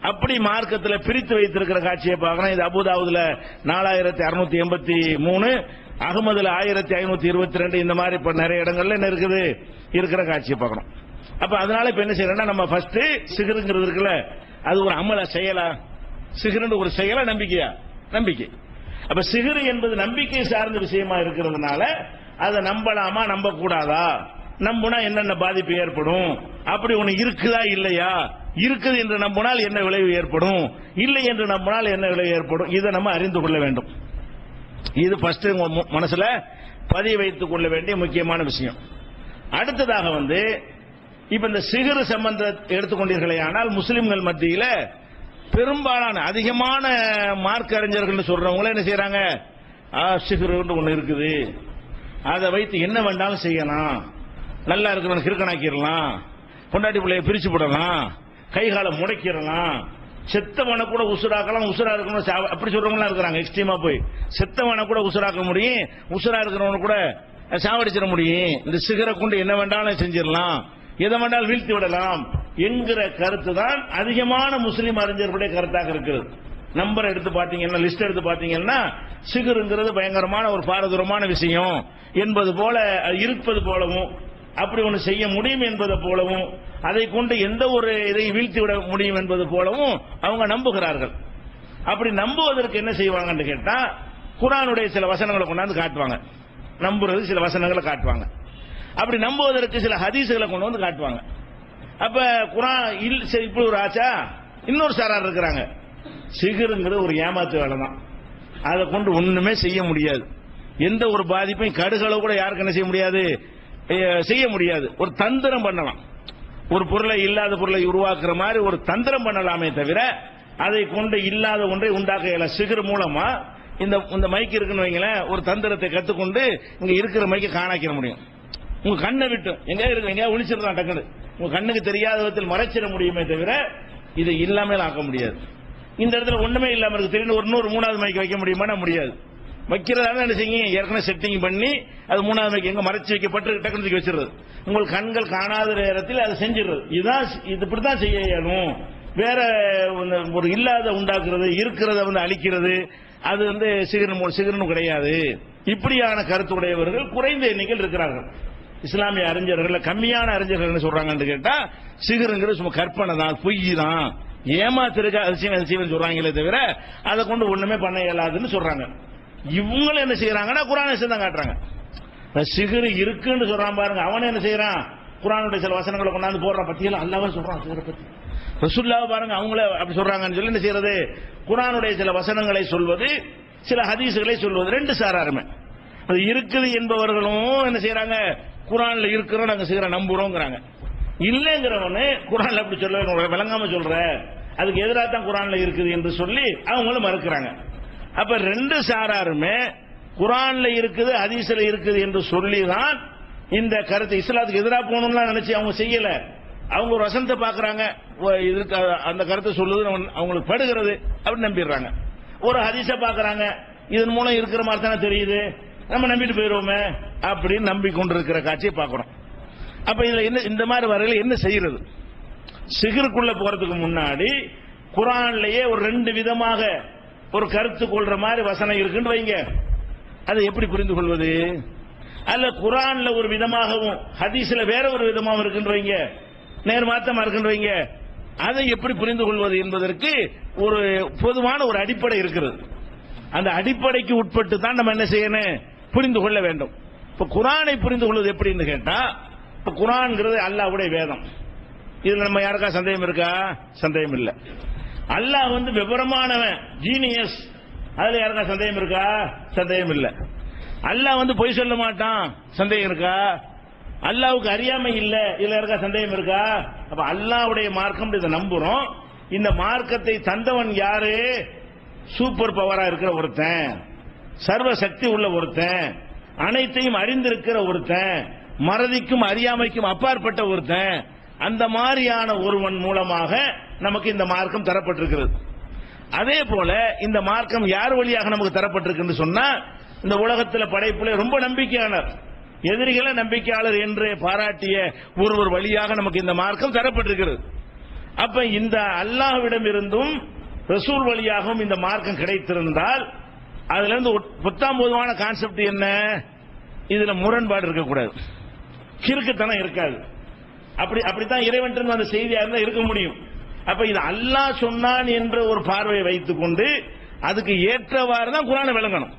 அப்படி மார்க்கத்தில் பிரித்து வைத்திருக்கிற காட்சியை பார்க்கணும். இது அபூதாவுதுல 4683, அகமதுல 1522, இந்த மாதிரி இப்ப நிறைய இடங்கள்ல என்ன இருக்குது இருக்கிற காட்சியை பார்க்கணும். அப்ப அதனால இப்ப என்ன செய்யறோம்னா, நம்ம ஃபர்ஸ்ட் சிகருங்கிறது இருக்குல்ல, அது ஒரு அமல செயலா, சிகருன்ற ஒரு செயலா, நம்பிக்கையா, நம்பிக்கை. அப்ப சிகரு என்பது நம்பிக்கை சார்ந்த விஷயமா இருக்கிறதுனால அதை நம்பலாமா நம்ப கூடாதா, நம்புனா என்னென்ன பாதிப்பு ஏற்படும், அப்படி ஒண்ணு இருக்குதா இல்லையா, இருக்குது என்று நம்பினால் என்ன விளைவு ஏற்படும், இல்லை என்று நம்பினால் என்ன விளைவு ஏற்படும், இதை நம்ம அறிந்து கொள்ள வேண்டும். இது ஃபர்ஸ்ட் மனசுல பதிய வைத்துக் கொள்ள வேண்டிய முக்கியமான விஷயம். அடுத்ததாக இப்ப இந்த சிகரு சம்பந்த எடுத்துக்கொண்டீர்களே, ஆனால் முஸ்லிம்கள் மத்தியில பெரும்பாலான அதிகமான மார்க் அறிஞர்கள் சொல்றவங்கள என்ன செய்யறாங்க, சிகரு ஒண்ணு இருக்குது, அதை வைத்து என்ன வேண்டாலும் செய்யலாம், நல்லா இருக்கிறவன் கிறுக்கனாக்கிடலாம், பொண்டாட்டி பிள்ளைய பிரிச்சு போடலாம், கை காலை முடைக்கிடலாம், செத்தவனை கூட உசுராக்கலாம், உசுரா இருக்கணும், அப்படி சொல்றவங்க இருக்கிறாங்க. எக்ஸ்ட்ரீமா போய் செத்தவனை கூட உசுராக்க முடியும், உசுரா இருக்கிறவனை கூட சாவடிச்சிட முடியும், இந்த சிகரை கொண்டு என்ன வேண்டாலும் செஞ்சிடலாம், எதை வேண்டாலும் வீழ்த்தி விடலாம் என்கிற கருத்து தான் அதிகமான முஸ்லிம் அறிஞர்களுடைய கருத்தாக இருக்கிறது. நம்பர் எடுத்து பாத்தீங்கன்னா, லிஸ்ட் எடுத்து பாத்தீங்கன்னா, சிகருங்கிறது பயங்கரமான ஒரு பாரதூரமான விஷயம் என்பது போல இருப்பது போலவும், அப்படி ஒன்று செய்ய முடியும் என்பது போலவும் அதை கொண்டு எந்த ஒரு இதை வீழ்த்திவிட முடியும் என்பது போலவும் அவங்க நம்புகிறார்கள். அப்படி நம்புவதற்கு என்ன செய்வாங்கன்னு கேட்டா, குர்ஆனுடைய சில வசனங்களை கொண்டாந்து காட்டுவாங்க. நம்புறது சில வசனங்களை காட்டுவாங்க. அப்படி நம்புவதற்கு சில ஹதீஸ்களை கொண்டு வந்து காட்டுவாங்க. அப்ப குர்ஆன் இப்படி ஒரு ஆச்சா, இன்னொரு சாரார் இருக்கிறாங்க. சிகிருங்கிறது ஒரு ஏமாத்து வேலை தான். அதை கொண்டு ஒண்ணுமே செய்ய முடியாது. எந்த ஒரு பாதிப்பையும் கடுகளவு கூட யாருக்கு என்ன செய்ய முடியாது, செய்ய முடியாது. ஒரு தந்திரம் பண்ணலாம், ஒரு பொருளை இல்லாத பொருளை உருவாக்குற மாதிரி ஒரு தந்திரம் பண்ணலாமே தவிர அதை கொண்டு இல்லாத ஒன்றை உண்டாக்க இயல. சிகர் மூலமா இந்த மைக் இருக்குன்னு வைங்களேன், ஒரு தந்திரத்தை கத்துக்கொண்டு இங்க இருக்கிற மைக்கை காணாக்கிற முடியும். உங்க கண்ணை விட்டு எங்க இருக்கு, எங்க ஒளிச்சிடலாம் டக்குனு, உங்க கண்ணுக்கு தெரியாத விதத்தில் மறைச்சிட முடியுமே தவிர இதை இல்லாமல் ஆக்க முடியாது. இந்த இடத்துல ஒண்ணுமே இல்லாம இருக்கு, திடீர்னு ஒரு 3வது மைக் வைக்க முடியுமா? முடியாது. வைக்கிறதா என்ன செய்யுங்க, ஏற்கனவே செட்டிங் பண்ணி அது 3வது மைக் எங்க மறைச்சு வைக்கப்பட்டு டக்குனு வச்சிருது. உங்கள் கண்கள் காணாத நேரத்தில் அதை செஞ்சிடுறது. இதுதான், இது இப்படித்தான் செய்ய இயலும். வேற ஒரு இல்லாத உண்டாக்குறது, இருக்கிறத அழிக்கிறது, அது சிகரனும் கிடையாது. இப்படியான கருத்துடையவர்கள் குறைந்த எண்ணிக்கையில் இருக்கிறார்கள். இஸ்லாமிய அறிஞர்கள் கம்மியான அறிஞர்கள் என்ன சொல்றாங்கன்னு கேட்டா, சிகருங்கிறது சும்மா கற்பனை தான், பொய் தான், ஏமாத்திருக்க அதிசயம் சொல்றாங்களே தவிர அதை கொண்டு ஒண்ணுமே பண்ண இயலாதுன்னு சொல்றாங்க. இவங்களும் என்ன செய்யறாங்கன்னா குர்ஆனை தான் காட்டுறாங்க. சிகரு இருக்குன்னு சொல்றான் பாருங்க, அவன் என்ன செய்யறான், குர்ஆனுடைய சில வசனங்களை கொண்டாந்து போடுற பத்தியெல்லாம் அல்லாஹ்வே சொல்றான். சிகரை பத்தி ரசூலுல்லாஹ் பாருங்க, அவங்களே அப்படி சொல்றாங்கன்னு சொல்லி என்ன செய்யறது, குர்ஆனுடைய சில வசனங்களை சொல்வது, சில ஹதீஸ்களை சொல்வது, ரெண்டு சாராருமே. அது இருக்குது என்பவர்களும் என்ன செய்யறாங்க, குர்ஆன்ல இருக்கிறோம் நாங்க சிகரை நம்புறோங்கிறாங்க. இல்லைங்கிறவனு குர்ஆன்ல அப்படி சொல்ல விளங்காம சொல்ற, அதுக்கு எதிராக தான் குர்ஆன்ல இருக்குது என்று சொல்லி அவங்களும் மறுக்கிறாங்க. அப்ப ரெண்டு சாராருமே குர்ஆன்ல இருக்குது ஹதீஸ்ல இருக்குது என்று சொல்லிதான் இந்த கருத்து இஸ்லாத்துக்கு எதிராக போகணும்னு நினைச்சு அவங்க செய்யல. அவங்க ஒரு வசனத்தை பாக்குறாங்க, அந்த கருத்தை சொல்லுது அவங்களுக்கு படுகிறது அப்படின்னு நம்பிடுறாங்க. ஒரு ஹதீஸை பாக்குறாங்க, இதன் மூலம் இருக்கிற மாதிரி தானே தெரியுது, நம்ம நம்பிட்டு போயிருவோமே அப்படின்னு நம்பிக்கொண்டிருக்கிற காட்சியை பார்க்கிறோம். அப்ப இதுல என்ன, இந்த மாதிரி வரையில என்ன செய்யறது? சிகருக்குள்ள போறதுக்கு முன்னாடி குர்ஆன்லயே ஒரு 2 விதமாக ஒரு கருத்து கொள்ற மாதிரி வசனம் இருக்குன்னு வைங்க, அதை எப்படி புரிந்து கொள்வது? அல்ல குர்ஆன்ல ஒரு விதமாகவும் ஹதீஸ்ல வேற ஒரு விதமாகவும் இருக்குன்னு வைங்க, நேர்மாத்தமா இருக்குன்னு வைங்க, அதை எப்படி புரிந்து கொள்வது என்பதற்கு ஒரு பொதுவான ஒரு அடிப்படை இருக்கிறது. அந்த அடிப்படைக்கு உட்பட்டு தான் நம்ம என்ன செய்யணும், புரிந்து கொள்ள வேண்டும். இப்ப குர்ஆனை புரிந்து கொள்வது எப்படின்னு கேட்டா, இப்ப குர்ஆன்ங்கிறது அல்லாஹ்வுடைய வேதம். இதுல நம்ம யாருக்கா சந்தேகம் இருக்கா? சந்தேகம் இல்ல. அல்லாஹ் விவரமானவன், ஜீனியஸ், அதுல யாருக்கா சந்தேகம் இருக்கா? சந்தேகம் இல்ல. அல்லாஹ் பொய் சொல்ல மாட்டான், சந்தேகம் இருக்கா? அல்லாஹ்வுக்கு அறியாமை இல்ல, இதுல யாருக்கா சந்தேகம் இருக்கா? அப்ப அல்லாஹ்வுடைய மார்க்கம் இதை நம்புறோம். இந்த மார்க்கத்தை தந்தவன் யாரு? சூப்பர் பவரா இருக்கிற ஒருத்தன், சர்வ சக்தி உள்ள ஒருத்தன், அனைத்தையும் அறிந்திருக்கிற ஒருத்தன், மறதிக்கும் அறியாமைக்கும் அப்பாற்பட்ட ஒருத்தன். அந்த மாதிரியான ஒருவன் மூலமாக நமக்கு இந்த மார்க்கம் தரப்பட்டிருக்கிறது. அதே போல இந்த மார்க்கம் யார் வழியாக நமக்கு தரப்பட்டிருக்கு சொன்னா, இந்த உலகத்தில் படைப்புல ரொம்ப நம்பிக்கையாளர், எதிரிகளை நம்பிக்கையாளர் என்று பாராட்டிய ஒருவர் வழியாக நமக்கு இந்த மார்க்கம் தரப்பட்டிருக்கிறது. அப்ப இந்த அல்லாஹ்விடம் இருந்தும் ரசூல் வழியாகவும் இந்த மார்க்கம் கிடைத்திருந்தால் அதுல இருந்து 19வது கான்செப்ட் என்ன, இதுல முரண்பாடு இருக்கக்கூடாது, கிறுக்குத்தனம் இருக்காது. அப்படித்தான் இறைவன் அந்த செய்தியா இருந்தா இருக்க முடியும். அப்ப இது அல்லாஹ் சொன்னான் என்ற ஒரு பார்வையை வைத்துக் கொண்டு அதுக்கு ஏற்றவாறு தான் குர்ஆனை விளங்கணும்.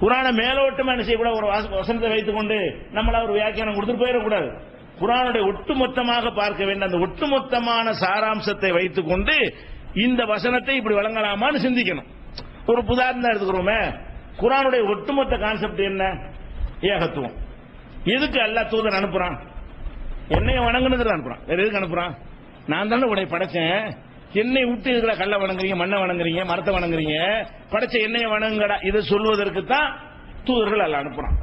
குர்ஆனை மேலோட்டமா என்ன செய்யக்கூடாது, ஒரு வசனத்தை வைத்துக் கொண்டு நம்மளா ஒரு வியாக்கியானம் கொடுத்துட்டு போயிடக்கூடாது. குர்ஆனுடைய ஒட்டுமொத்தமாக பார்க்க வேண்டும். அந்த ஒட்டுமொத்தமான சாராம்சத்தை வைத்துக் கொண்டு இந்த வசனத்தை இப்படி வழங்கலாமான்னு சிந்திக்கணும். ஒரு உதாரணம் எடுத்துக்கிறோமே, குர்ஆனுடைய ஒட்டுமொத்த கான்செப்ட் என்ன? ஏகத்துவம். எதுக்கு அல்லாஹ் தூதன் அனுப்புறான்? என்னைய வணங்குனதுக்கு அனுப்புறான். வேற எதுக்கு அனுப்புறான்? நான் தானே உன்னை படைச்சேன், என்னை விட்டு இருக்கிற கல்லை வணங்குறீங்க, மண்ணை வணங்குறீங்க, மரத்தை வணங்குறீங்க, படைச்ச என்னைய வணங்கடா, இதை சொல்வதற்கு தான் தூதர்கள் அல்லாஹ் அனுப்புறான்.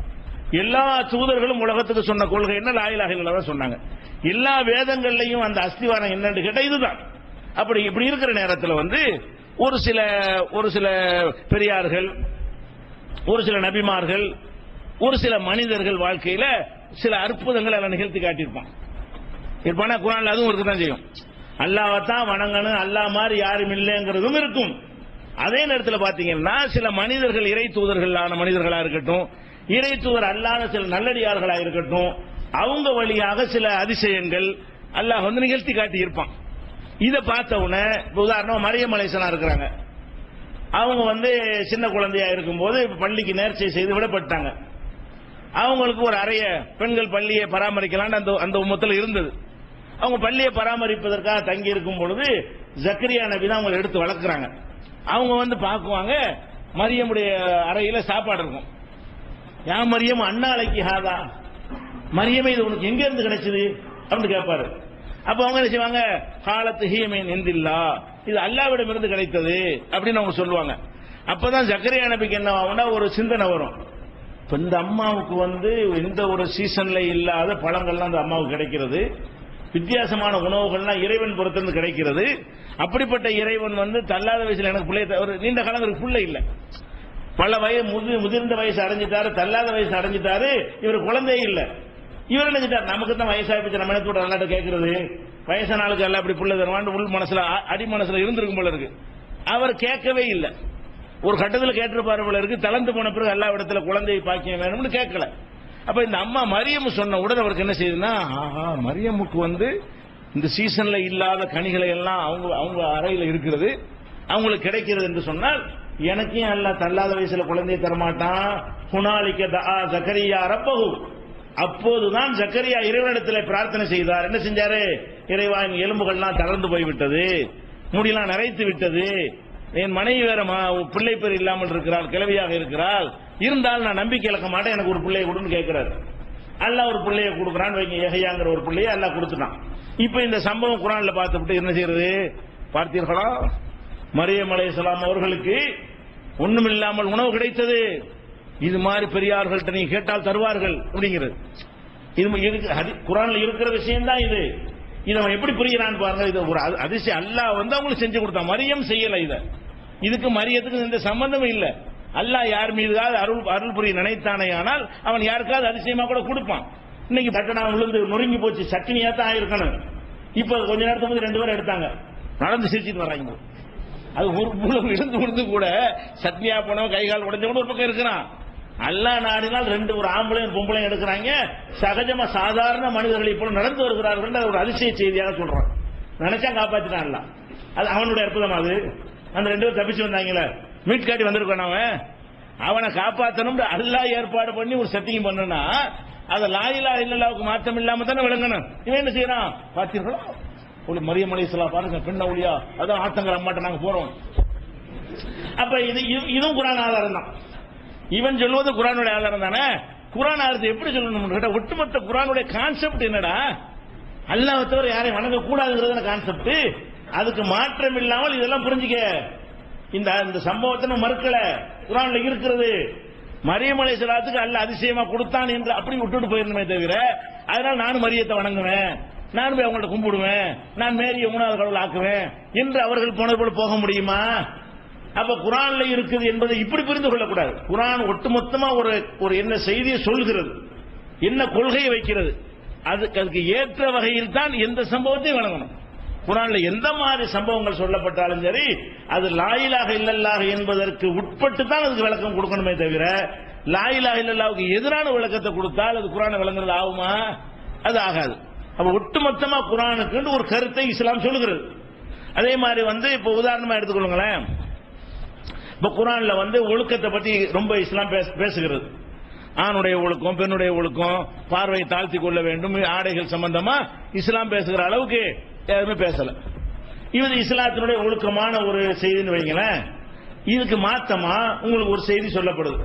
எல்லா தூதர்களும் உலகத்துக்கு சொன்ன கொள்கை என்ன? லா இலாஹ இல்லல்லாஹ் சொன்னாங்க. எல்லா வேதங்கள்லையும் அந்த அஸ்திவாரம் என்னன்னு கேட்டா இதுதான். அப்படி இப்படி இருக்கிற நேரத்தில் ஒரு சில பெரியார்கள், ஒரு சில நபிமார்கள், ஒரு சில மனிதர்கள் வாழ்க்கையில சில அற்புதங்கள் எல்லாம் நிகழ்த்தி காட்டியிருப்பான். இருப்பானா குர்ஆன்ல அதுவும் இருக்கத்தான் செய்யும். அல்லாஹ்வைத்தான் வணங்கணும், அல்லாஹ் மாதிரி யாரும் இல்லைங்கிறதும் இருக்கும். அதே நேரத்தில் பாத்தீங்கன்னா சில மனிதர்கள், இறை தூதர்களான மனிதர்களா இருக்கட்டும், இறை தூதர் அல்லாத சில நல்லடியார்களா இருக்கட்டும், அவங்க வழியாக சில அதிசயங்கள் அல்லாஹ் வந்து நிகழ்த்தி காட்டி இருப்பான். இதை பார்த்த உடனே உதாரணம் மரியம் அலைஹிஸ்ஸலாம் இருக்கிறாங்க. அவங்க வந்து சின்ன குழந்தையா இருக்கும்போது பள்ளிக்கு நேர்ச்சை செய்து விடப்பட்டாங்க. அவங்களுக்கு ஒரு அறைய பெண்கள் பள்ளியை பராமரிக்கலான்னு அந்த உம்மத்துல இருந்தது. அவங்க பள்ளியை பராமரிப்பதற்காக தங்கி இருக்கும் பொழுது ஜக்கரியா நபி தான் அவங்களை எடுத்து வளர்க்குறாங்க. அவங்க வந்து பார்க்குவாங்க, மரியமுடைய அறையில சாப்பாடு இருக்கும். யா மரியம் அண்ணா அலைக்கு ஹாதா, மரியமே இது உனக்கு எங்க இருந்து கிடைச்சது அப்படின்னு கேட்பாரு. அப்ப அவங்க என்ன செய்வாங்க, காலத்து ஹீமேன் எந்தில்லா, இது அல்லாவிடம் இருந்து கிடைத்தது அப்படின்னு அவங்க சொல்லுவாங்க. அப்பதான் ஜக்கரியா நபிக்கு என்ன ஆகும்னா ஒரு சிந்தனை வரும். இந்த அம்மாவுக்கு வந்து எந்த ஒரு சீசன்ல இல்லாத பழங்கள்லாம் அந்த அம்மாவுக்கு கிடைக்கிறது, வித்தியாசமான உணவுகள்லாம் இறைவன் புறத்திலிருந்து கிடைக்கிறது. அப்படிப்பட்ட இறைவன் வந்து தள்ளாத வயசுல எனக்கு பிள்ளை ஒரு நீண்ட காலம் ஒரு பிள்ளை இல்லை, பல முதிர்ந்த வயசு அடைஞ்சிட்டாரு, தள்ளாத வயசு அடைஞ்சிட்டாரு, இவர் குழந்தையே இல்லை. இவர் நினைச்சிட்டார் நமக்கு தான் வயசாகிச்சு, நம்ம என்ன அல்லாட்ட கேட்கறது, வயசான ஆளுக்கு எல்லாம் அப்படி பிள்ளை தருவான் உள் மனசுல அடி மனசுல இருந்திருக்கும் போல இருக்கு. அவர் கேட்கவே இல்லை. ஒரு கட்டத்தில் கேட்டிருப்பாரு போல இருக்கு, தளர்ந்து போன பிறகு எல்லா இடத்துல குழந்தையை பாக்கியம் வேணும்னு கேட்கல. அப்ப இந்த அம்மா மரியம் சொன்ன உடனே அவருக்கு என்ன செய்யுதுன்னா, மரியமுக்கு வந்து இந்த சீசன்ல இல்லாத கனிகளை எல்லாம் அவங்க அறையில இருக்கிறது, அவங்களுக்கு கிடைக்கிறது என்று சொன்னால் எனக்கே அல்ல தள்ளாத வயசுல குழந்தையை தரமாட்டான். ஹுனாலிக தஆ ஜக்கரியா ரப்பஹு, அப்போதுதான் ஜக்கரியா இறைவனிடத்தில் பிரார்த்தனை செய்தார். என்ன செஞ்சாரு, இறைவா என் எலும்புகள்லாம் தளர்ந்து போய்விட்டது, முடியெல்லாம் நரைத்து விட்டது, என் மனைவி வேற பிள்ளை பேர் இல்லாமல் இருக்கிறாள், கிழவியாக இருக்கிறாள், இருந்தால் நான் நம்பிக்கை இழக்க மாட்டேன், எனக்கு ஒரு பிள்ளையை கொடுன்னு கேட்கிறாரு. அல்லாஹ் ஒரு பிள்ளையை கொடுக்குறான்னு வைங்க, யஹ்யாங்கிற ஒரு பிள்ளையை அல்லாஹ் கொடுத்துட்டான். இப்ப இந்த சம்பவம் குர்ஆன்ல பார்த்துட்டு என்ன செய்யறது, பார்த்தீர்களா, மரியம் அலைஹிஸ்ஸலாம் அவர்களுக்கு ஒண்ணுமில்லாமல் உணவு கிடைத்தது, இது மாதிரி பெரியார்கள்ட்ட நீங்க கேட்டால் தருவார்கள் அப்படிங்கிறது. இது குர்ஆன்ல இருக்கிற விஷயம் தான் இது. இதை அவன் எப்படி புரிகிறான்னு பாருங்க. இது ஒரு அதிசயம். அல்லாஹ் வந்து அவங்களுக்கு செஞ்சு கொடுத்தான், மரியம் செய்யல. இதுக்கு மரியத்துக்கு எந்த சம்பந்தமும் இல்லை. அல்லாஹ் யார் மீதுக்காவது அருள் புரிய நினைத்தானே ஆனால் அவன் யாருக்காவது அதிசயமா கூட கொடுப்பான். இன்னைக்கு பட்டணம் விழுந்து நொறுங்கி போச்சு, சட்டினியா தான் ஆயிருக்கணும். இப்ப கொஞ்ச நேரத்துக்கு வந்து 2 பேரும் எடுத்தாங்க, நடந்து சிரிச்சிட்டு வர்றாங்க. அது ஒரு மூலம் இருந்து விழுந்து கூட சட்னியா போனவன் கை கால் உடைஞ்சவன ஒரு பக்கம் இருக்கிறான். அல்லாஹ் நாடினால் ஒரு ஆம்பளையும் பொம்பளையும் எடுக்கிறாங்க. சகஜமா சாதாரண மனிதர்கள் இப்போ நடந்து வருகிறார்கள். ஒரு அதிசய செய்தியாக சொல்றான். நினைச்சா காப்பாற்றினான். அது அவனுடைய அற்புதம். அது அந்த 2 பேரும் தப்பிச்சு வந்தாங்களே, மீட் காட்டி வந்திருக்கான். அவனை காப்பாற்றணும் அல்லாஹ் ஏற்பாடு பண்ணி ஒரு செட்டிங் பண்ணனா அதை லா இலாஹ இல்லல்லாஹ்வுக்கு மாற்றம் இல்லாம தானே விளங்கணும். இவன் என்ன செய்யறான் பார்த்தீர்களா, ஒரு மரியம் அலைஹிஸ்ஸலாம் பாருங்க, பெண் அவுலியா, அதான் ஆத்தங்கர் அம்மாட்ட நாங்க போறோம். அப்ப இதுவும் குர்ஆன் ஆதாரம் தான். இவன் சொல்வது குர்ஆனுடைய ஆதாரம் தானே. குர்ஆன் ஆதாரத்தை எப்படி சொல்லணும் கேட்டா, ஒட்டுமொத்த குர்ஆனுடைய கான்செப்ட் என்னடா, அல்லாஹ்வை தவிர யாரையும் வணங்க கூடாதுங்கிறது கான்செப்ட். அதுக்கு மாற்றம் இல்லாமல் இதெல்லாம் புரிஞ்சுக்க. இந்த சம்பவத்தை மறுக்கல, குர்ஆன்ல இருக்கிறது. மரியம் அலைஹிஸ்ஸலாத்துக்கு அல்லாஹ் அதிசயமா கொடுத்தான் என்று அப்படி விட்டுட்டு போயிருந்தமே தவிர, அதனால நானும் மரியத்தை வணங்குவேன், நான் போய் அவங்கள்ட்ட கும்பிடுவேன், நான் மேரிய 3வது கடவுள் ஆக்குவேன் என்று அவர்கள் போனது போல போக முடியுமா? அப்ப குர்ஆன்ல இருக்குது என்பதை இப்படி புரிந்து கொள்ளக்கூடாது. குர்ஆன் ஒட்டுமொத்தமா ஒரு என்ன செய்தியை சொல்கிறது, என்ன கொள்கையை வைக்கிறது, அதுக்கு ஏற்ற வகையில் தான் எந்த சம்பவத்தையும் வழங்கணும். குர்ஆன்ல எந்த மாதிரி சம்பவங்கள் சொல்லப்பட்டாலும் சரி, அது லா இலாஹ இல்லல்லாஹ் என்பதற்கு உட்பட்டு தான் அதுக்கு விளக்கம் கொடுக்கணுமே தவிர, லா இலாஹ இல்லல்லாஹ்வுக்கு எதிரான விளக்கத்தை கொடுத்தால் அது குர்ஆனை விளங்குறது ஆகுமா? அது ஆகாது. அப்ப ஒட்டுமொத்தமா குர்ஆனுக்கு ஒரு கருத்தை இஸ்லாம் சொல்லுகிறது. அதே மாதிரி இப்ப உதாரணமா எடுத்துக்கொள்ளுங்களேன். இப்ப குர்ஆன்ல ஒழுக்கத்தை பத்தி ரொம்ப இஸ்லாம் பேசுகிறது. ஆணுடைய ஒழுக்கம், பெண்ணுடைய ஒழுக்கம், பார்வையை தாழ்த்தி கொள்ள வேண்டும், ஆடைகள் சம்பந்தமா இஸ்லாம் பேசுகிற அளவுக்கு யாருமே பேசல. இது இஸ்லாத்தினுடைய ஒழுக்கமான ஒரு செய்தின்னு வைங்களேன். இதுக்கு மாத்தமா உங்களுக்கு ஒரு செய்தி சொல்லப்படுது.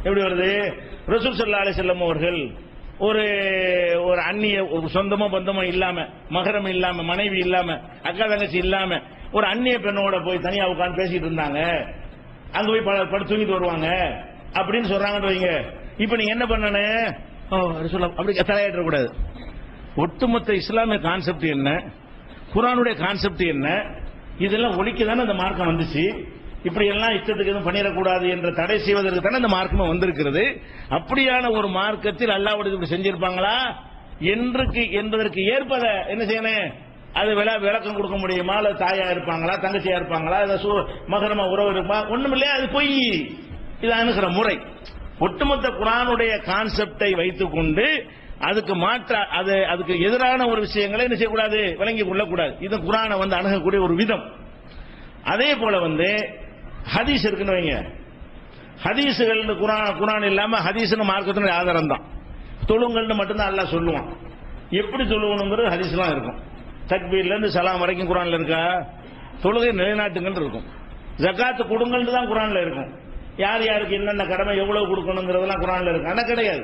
எப்படி வருது? ரசூல் ஸல்லல்லாஹு அலைஹி வஸல்லம் அவர்கள் ஒரு அந்நிய சொந்தமோ பந்தமோ இல்லாம, மகரம் இல்லாம, மனைவி இல்லாம, அக்கா தங்கச்சி இல்லாம ஒரு அந்நிய பெண்ணோட போய் தனியா உட்கார்ந்து பேசிட்டு இருந்தாங்க. அங்க போய் படுத்து தூங்கிட்டு வருவாங்க அப்படின்னு சொல்றாங்கன்னு வைங்க. இப்ப நீங்க என்ன பண்ணணும், அப்படி தலையாட்ட கூடாது. ஒட்டுமொத்த இஸ்லாமிய கான்செப்ட் என்ன, குர்ஆனுடைய கான்செப்ட் என்ன, இதெல்லாம் ஒழிக்க தானே அந்த மார்க்கம் வந்துச்சு. இப்படி எல்லாம் இஷ்டத்துக்கு எதுவும் பண்ணிடக்கூடாது என்ற தடை செய்வதற்கு தானே இந்த மார்க்கமும் வந்திருக்கிறது. அப்படியான ஒரு மார்க்கத்தில் அல்லாஹ்வுடைய இப்படி செஞ்சிருப்பாங்களா என்பதற்கு ஏற்பத என்ன செய்யணும், அது விளக்கம் கொடுக்க முடியுமா? அல்லது தாயா இருப்பாங்களா, தங்கச்சியா இருப்பாங்களா, மகரமா உறவு இருப்பா, ஒண்ணும் இல்லையா? அது பொய். இது அணுகிற முறை. ஒட்டுமொத்த குர்ஆனுடைய கான்செப்டை வைத்துக் கொண்டு அதுக்கு அதுக்கு எதிரான ஒரு விஷயங்களை என்ன செய்யக்கூடாது, விளங்கி கொள்ளக்கூடாது. இது குர்ஆனை அணுகக்கூடிய ஒரு விதம். அதே போல ஹதீஸ் இருக்குன்னு வைங்க, ஹதீஸுகள் குர்ஆன் இல்லாம ஹதீஸ்னு மார்க்கத்தினுடைய ஆதாரம் தான். தொழுங்கள்னு மட்டும்தான் அல்லாஹ் சொல்லுவான். எப்படி தொழுவணுங்கிறது ஹதீஸ்லாம் இருக்கும். தக்பீர்ல இருந்து சலாம் வரைக்கும் குர்ஆன்ல இருக்கா? தொழுகை நிலைநாட்டுங்கள் இருக்கும். ஜகாத் கொடுங்கள் தான் குர்ஆன்ல இருக்கும். யார் யாருக்கு என்னென்ன கடமை எவ்வளவு கொடுக்கணுங்கிறதெல்லாம் குர்ஆன்ல இருக்கு. ஆனா கிடையாது.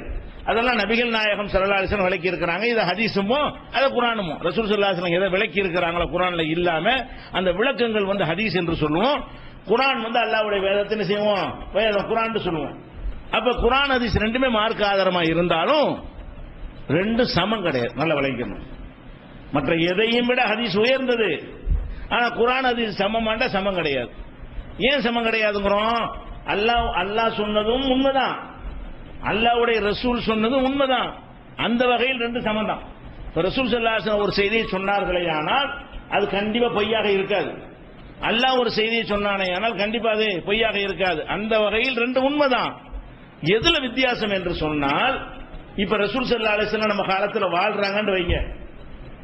அதெல்லாம் நபிகள் நாயகம் ஸல்லல்லாஹு அலைஹி வஸல்லம் விளக்கி இருக்கிறாங்க. இது ஹதீஸுமோ அது குர்ஆனுமோ ரசூல் ஸல்லல்லாஹு அலைஹி வஸல்லம் எதை விளக்கி இருக்கிறாங்களோ குர்ஆன்ல இல்லாம அந்த விளக்கங்கள் ஹதீஸ் என்று சொல்லுவோம். குர்ஆன் அல்லாஹ்வுடைய வேதத்தை செய்வோம், வேதம் குர்ஆன் சொல்லுவோம். அப்ப குர்ஆன் ஹதீஸ் ரெண்டுமே மார்க்க ஆதாரமா இருந்தாலும் ரெண்டு சமம் கிடையாது. நல்ல விளங்கணும். மற்ற எதையும் விட ஹதீஸ் உயர்ந்தது. ஆனா குர்ஆன் ஹதீஸ் சமமாண்டா சமம் கிடையாது. ஏன் சமம் கிடையாதுங்கிறோம்? அல்லாஹ் சொன்னதும் உண்மைதான், அல்லாஹ்வுடைய ரசூல் சொன்னதும் உண்மைதான். அந்த வகையில் ரெண்டு சமம் தான். ரசூல் ஸல்லல்லாஹு அலைஹி வஸல்லம் ஒரு செய்தியை சொன்னார்களே ஆனால் அது கண்டிப்பா பொய்யாக இருக்காது. அல்லாஹ் ஒரு செய்தியை சொன்னானே ஆனால் கண்டிப்பா அது பொய்யாக இருக்காது. அந்த வகையில் ரெண்டு உண்மைதான். எதுல வித்தியாசம் என்று சொன்னால், இப்ப ரசூல் ஸல்லல்லாஹு அலைஹி வஸல்லம் நம்ம காலத்துல வாழ்றாங்கன்னு வைங்க,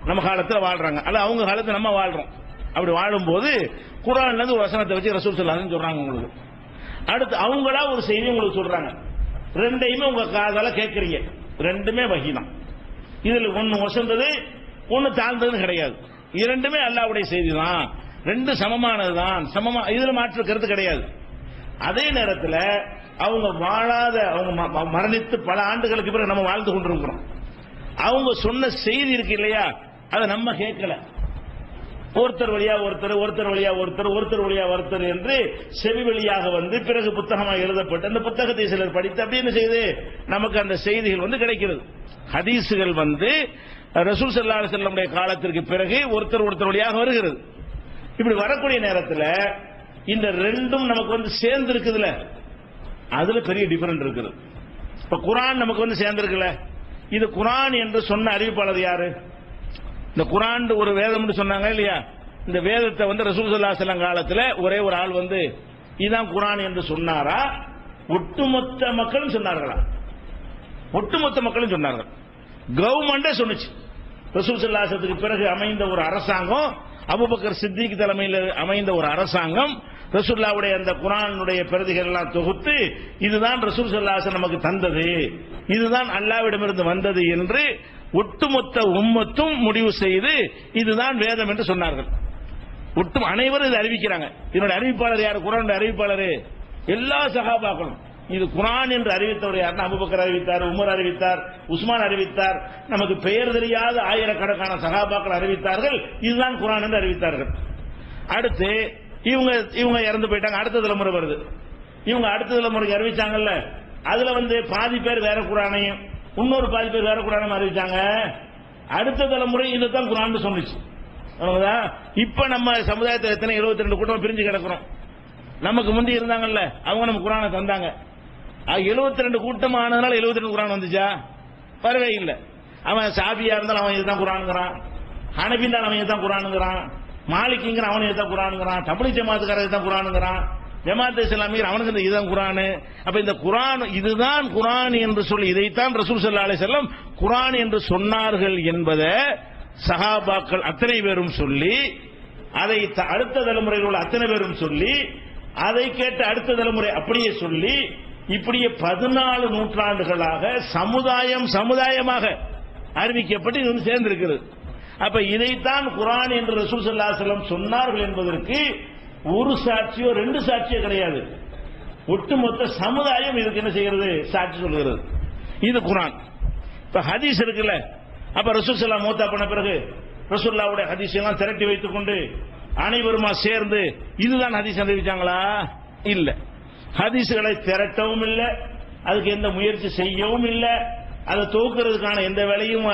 நம்ம காலத்துல வாழ்றாங்க, அல்ல அவங்க காலத்துல நம்ம வாழ்றோம். அப்படி வாழும்போது குர்ஆன்ல இருந்து ஒரு வசனத்தை வச்சு ரசூல் ஸல்லல்லாஹு அலைஹி வஸல்லம் சொல்றாங்க உங்களுக்கு. அடுத்து அவங்களா ஒரு செய்தி உங்களுக்கு சொல்றாங்க. ரெண்டையுமே உங்க காதால கேட்கறீங்க. ரெண்டுமே வஹி தான். இதுல ஒன்னு வசந்தது ஒன்னு தாழ்ந்ததுன்னு கிடையாது. இரண்டுமே அல்லாஹ்வுடைய செய்தி தான். ரெண்டு சமமானதுதான். இதுல மாற்று கருத்து கிடையாது. அதே நேரத்தில் அவங்க வாழாத, அவங்க மரணித்து பல ஆண்டுகளுக்கு பிறகு நம்ம வாழ்ந்து கொண்டிருக்கிறோம். அவங்க சொன்ன செய்தி இருக்கு இல்லையா, அதை நம்ம கேட்கல. ஒருத்தர் வழியா ஒருத்தர், ஒருத்தர் வழியா ஒருத்தர், ஒருத்தர் வழியா ஒருத்தர் என்று செவி வழியாக பிறகு புத்தகமாக எழுதப்பட்டு அந்த புத்தகத்தை சிலர் படித்து அப்படி என்ன செய்து நமக்கு அந்த செய்திகள் கிடைக்கிறது. ஹதீஸுகள் ரசூல் ஸல்லல்லாஹு அலைஹி வஸல்லம் காலத்திற்கு பிறகு ஒருத்தர் வழியாக வருகிறது. இப்படி வரக்கூடிய நேரத்தில் இந்த ரெண்டும் நமக்கு சேர்ந்து இருக்குதுல, அதுல பெரிய டிஃபரண்ட் இருக்குது. இப்ப குர்ஆன் நமக்கு சேர்ந்து இருக்குல்ல, இது குர்ஆன் என்று சொன்ன அறிவிப்பாளர் யாரு? இந்த குர்ஆன் ஒரு வேதம் சொன்னாங்க இல்லையா, இந்த வேதத்தை ரசூல் ஸல்லல்லாஹு அலைஹி வஸல்லம் காலத்துல ஒரே ஒரு ஆள் இதுதான் குர்ஆன் என்று சொன்னாரா, ஒட்டுமொத்த மக்களும் சொன்னார்களா? ஒட்டுமொத்த மக்களும் சொன்னார்கள். கவர்மெண்டே சொன்னுச்சு. ரசூல் ஸல்லல்லாஹு அலைஹி வஸல்லத்துக்கு பிறகு அமைந்த ஒரு அரசாங்கம், அபூபக்கர் சித்திக் தலைமையில் அமைந்த ஒரு அரசாங்கம் ரசூலுல்லாஹ்வுடைய அந்த குர்ஆனுடைய பிரதிகள் எல்லாம் தொகுத்து இதுதான் ரசூல் ஸல்லல்லாஹு அலைஹி வஸல்லம் நமக்கு தந்தது, இதுதான் அல்லாஹ்விடமிருந்து வந்தது என்று ஒட்டுமொத்த உம்மத்தும் முடிவு செய்து இதுதான் வேதம் என்று சொன்னார்கள். அனைவரும் இதை அறிவிக்கிறாங்க. இதனுடைய அறிவிப்பாளர் யார்? குர்ஆனுடைய அறிவிப்பாளர் எல்லா சஹாபாக்களும். இது குர்ஆன் என்று அறிவித்தவர் யாருன்னா அபூபக்கர் அறிவித்தார், உமர் அறிவித்தார், உஸ்மான் அறிவித்தார், நமக்கு பெயர் தெரியாத ஆயிரக்கணக்கான சஹாபாக்கள் அறிவித்தார்கள். இதுதான் குர்ஆன் என்று அறிவித்தார்கள். அடுத்து இவங்க இறந்து போயிட்டாங்க, அடுத்த தலைமுறை வருது. இவங்க அடுத்த தலைமுறைக்கு அறிவிச்சாங்கல்ல, அதுல பாதி பேர் வேற குர்ஆனையும் இன்னொரு பாதி பேர் வேற குர்ஆனையும் அறிவிச்சாங்க. அடுத்த தலைமுறை இதுதான் குர்ஆன் சொன்னிச்சு. இப்ப நம்ம சமுதாயத்தில் எத்தனை 72 கூட்டம் பிரிஞ்சு கிடக்கிறோம். நமக்கு முந்தி இருந்தாங்கல்ல, அவங்க நம்ம குர்ஆனை தந்தாங்க. 72 கூட்டம் ஆனதுனால 72 குர்ஆன் வந்துச்சா? வரவே இல்லை. அவன் சாபியா இருந்தாலும் அவன் இதுதான் குர்ஆனுங்கிறான், ஹனபின்னா அவன் இதுதான் குர்ஆனுங்கிறான், மாலிக்கிங்கிற அவன் இதுதான் குர்ஆனுங்கிறான், தப்லீக் ஜமாத்துக்காரர் இதுதான் குர்ஆனுங்கிறான், ஜமாத் இஸ்லாமியர் அவனுக்கு இதுதான் குர்ஆன். அப்ப இந்த குர்ஆன் இதுதான் குர்ஆன் என்று சொல்லி இதைத்தான் ரசூல் ஸல்லல்லாஹு அலைஹி வஸல்லம் குர்ஆன் என்று சொன்னார்கள் என்பதை சஹாபாக்கள் அத்தனை பேரும் சொல்லி, அதை அடுத்த தலைமுறையில் உள்ள அத்தனை பேரும் சொல்லி, அதை கேட்ட அடுத்த தலைமுறை அப்படியே சொல்லி, இப்படியே 14 நூற்றாண்டுகளாக சமுதாயமாக அறிவிக்கப்பட்டு இது சேர்ந்திருக்கிறது. அப்ப இதைத்தான் குர்ஆன் என்று ரசூல் ஸல்லல்லாஹு அலைஹி வஸல்லம் சொன்னார்கள் என்பதற்கு ஒரு சாட்சியோ 2 சாட்சியோ கிடையாது. ஒட்டுமொத்த சமுதாயம் இதுக்கு என்ன செய்கிறது? சாட்சி சொல்கிறது. இது குர்ஆன். இப்ப ஹதீஸ் இருக்குல்ல, அப்ப ரசூல் ஸல்லல்லாஹு மூத்தா பண்ண பிறகு ரசூலுல்லாஹ்வுடைய ஹதீஸ் எல்லாம் திரட்டி வைத்துக் கொண்டு அனைவருமா சேர்ந்து இதுதான் ஹதீஸ் அறிவிச்சாங்களா? இல்ல. ஹதீஸ்களை திரட்டவும் இல்லை, அதுக்கு எந்த முயற்சி செய்யவும் இல்லை, அதை தூக்குறதுக்கான எந்த வேலையும்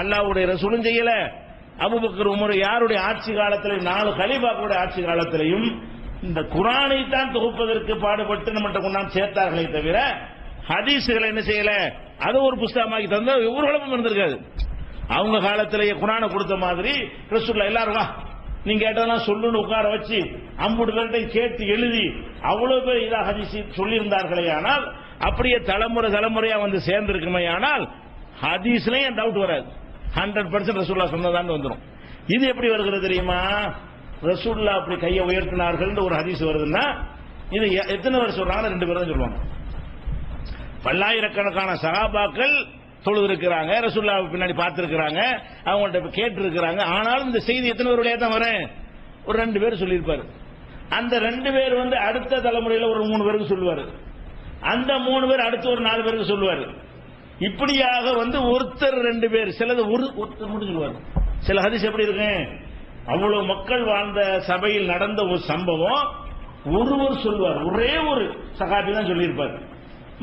அல்லாஹ்வுடைய ரசூலும் செய்யல. அபூபக்கர் உமர் யாருடைய ஆட்சி காலத்திலும் 4 கலீஃபாக்களுடைய ஆட்சி காலத்திலையும் இந்த குர்ஆனை தான் தொகுப்பதற்கு பாடுபட்டு நம்மகிட்ட கொண்டாந்து சேர்த்தார்களே தவிர ஹதீஸ்களை என்ன செய்யல, அதை ஒரு புஸ்தகமாக்கி தந்த ஒரு குழப்பம் இருந்திருக்காது. அவங்க காலத்திலேயே குர்ஆனை கொடுத்த மாதிரி ரசூலுல்லாஹ் எல்லாரும் வா நீங்க கேட்டதெல்லாம் சொல்லுன்னு உட்கார வச்சு 50 பேர்கிட்ட கேட்டு எழுதி அவ்வளவு பேர் இதா ஹதீஸ் சொல்லி இருந்தார்களே. ஆனால் அப்படியே தலைமுறையா சேர்ந்திருக்குமே. ஆனால் ஹதீஸ்லயும் டவுட் வராது. 100% ரசூலுல்லாஹ் சொன்னதான்னு வந்துடும். இது எப்படி வருகிறது தெரியுமா? ரசூலுல்லாஹ் அப்படி கையை உயர்த்தினார்கள் ஒரு ஹதீஸ் வருதுன்னா இது எத்தனை பேர் சொல்றாங்க? 2 பேர் தான் சொல்லுவாங்க. பல்லாயிரக்கணக்கான சஹாபாக்கள் தொழுது இருக்கிறாங்க, ரசூலுல்லாஹ் பின்னாடி பார்த்திருக்கிறாங்க, அவங்கள்ட்ட கேட்டு இருக்கிறாங்க. ஆனாலும் இந்த செய்தி எத்தனை பேர் வழியா தான் வரும்? ஒரு 2 பேர் சொல்லியிருப்பாரு. அந்த 2 பேர் அடுத்த தலைமுறையில் ஒரு 3 பேருக்கு சொல்லுவாரு. அந்த 3 பேர் அடுத்த ஒரு 4 பேருக்கு சொல்லுவாரு. இப்படியாக ஒருத்தர் 2 பேர், சிலது ஒருத்தர் மட்டும் சொல்லுவார். சில ஹதீஸ் எப்படி இருக்கு? அவ்வளவு மக்கள் வாழ்ந்த சபையில் நடந்த ஒரு சம்பவம் ஒருவர் சொல்வார், ஒரே ஒரு சஹாபி தான் சொல்லியிருப்பார்,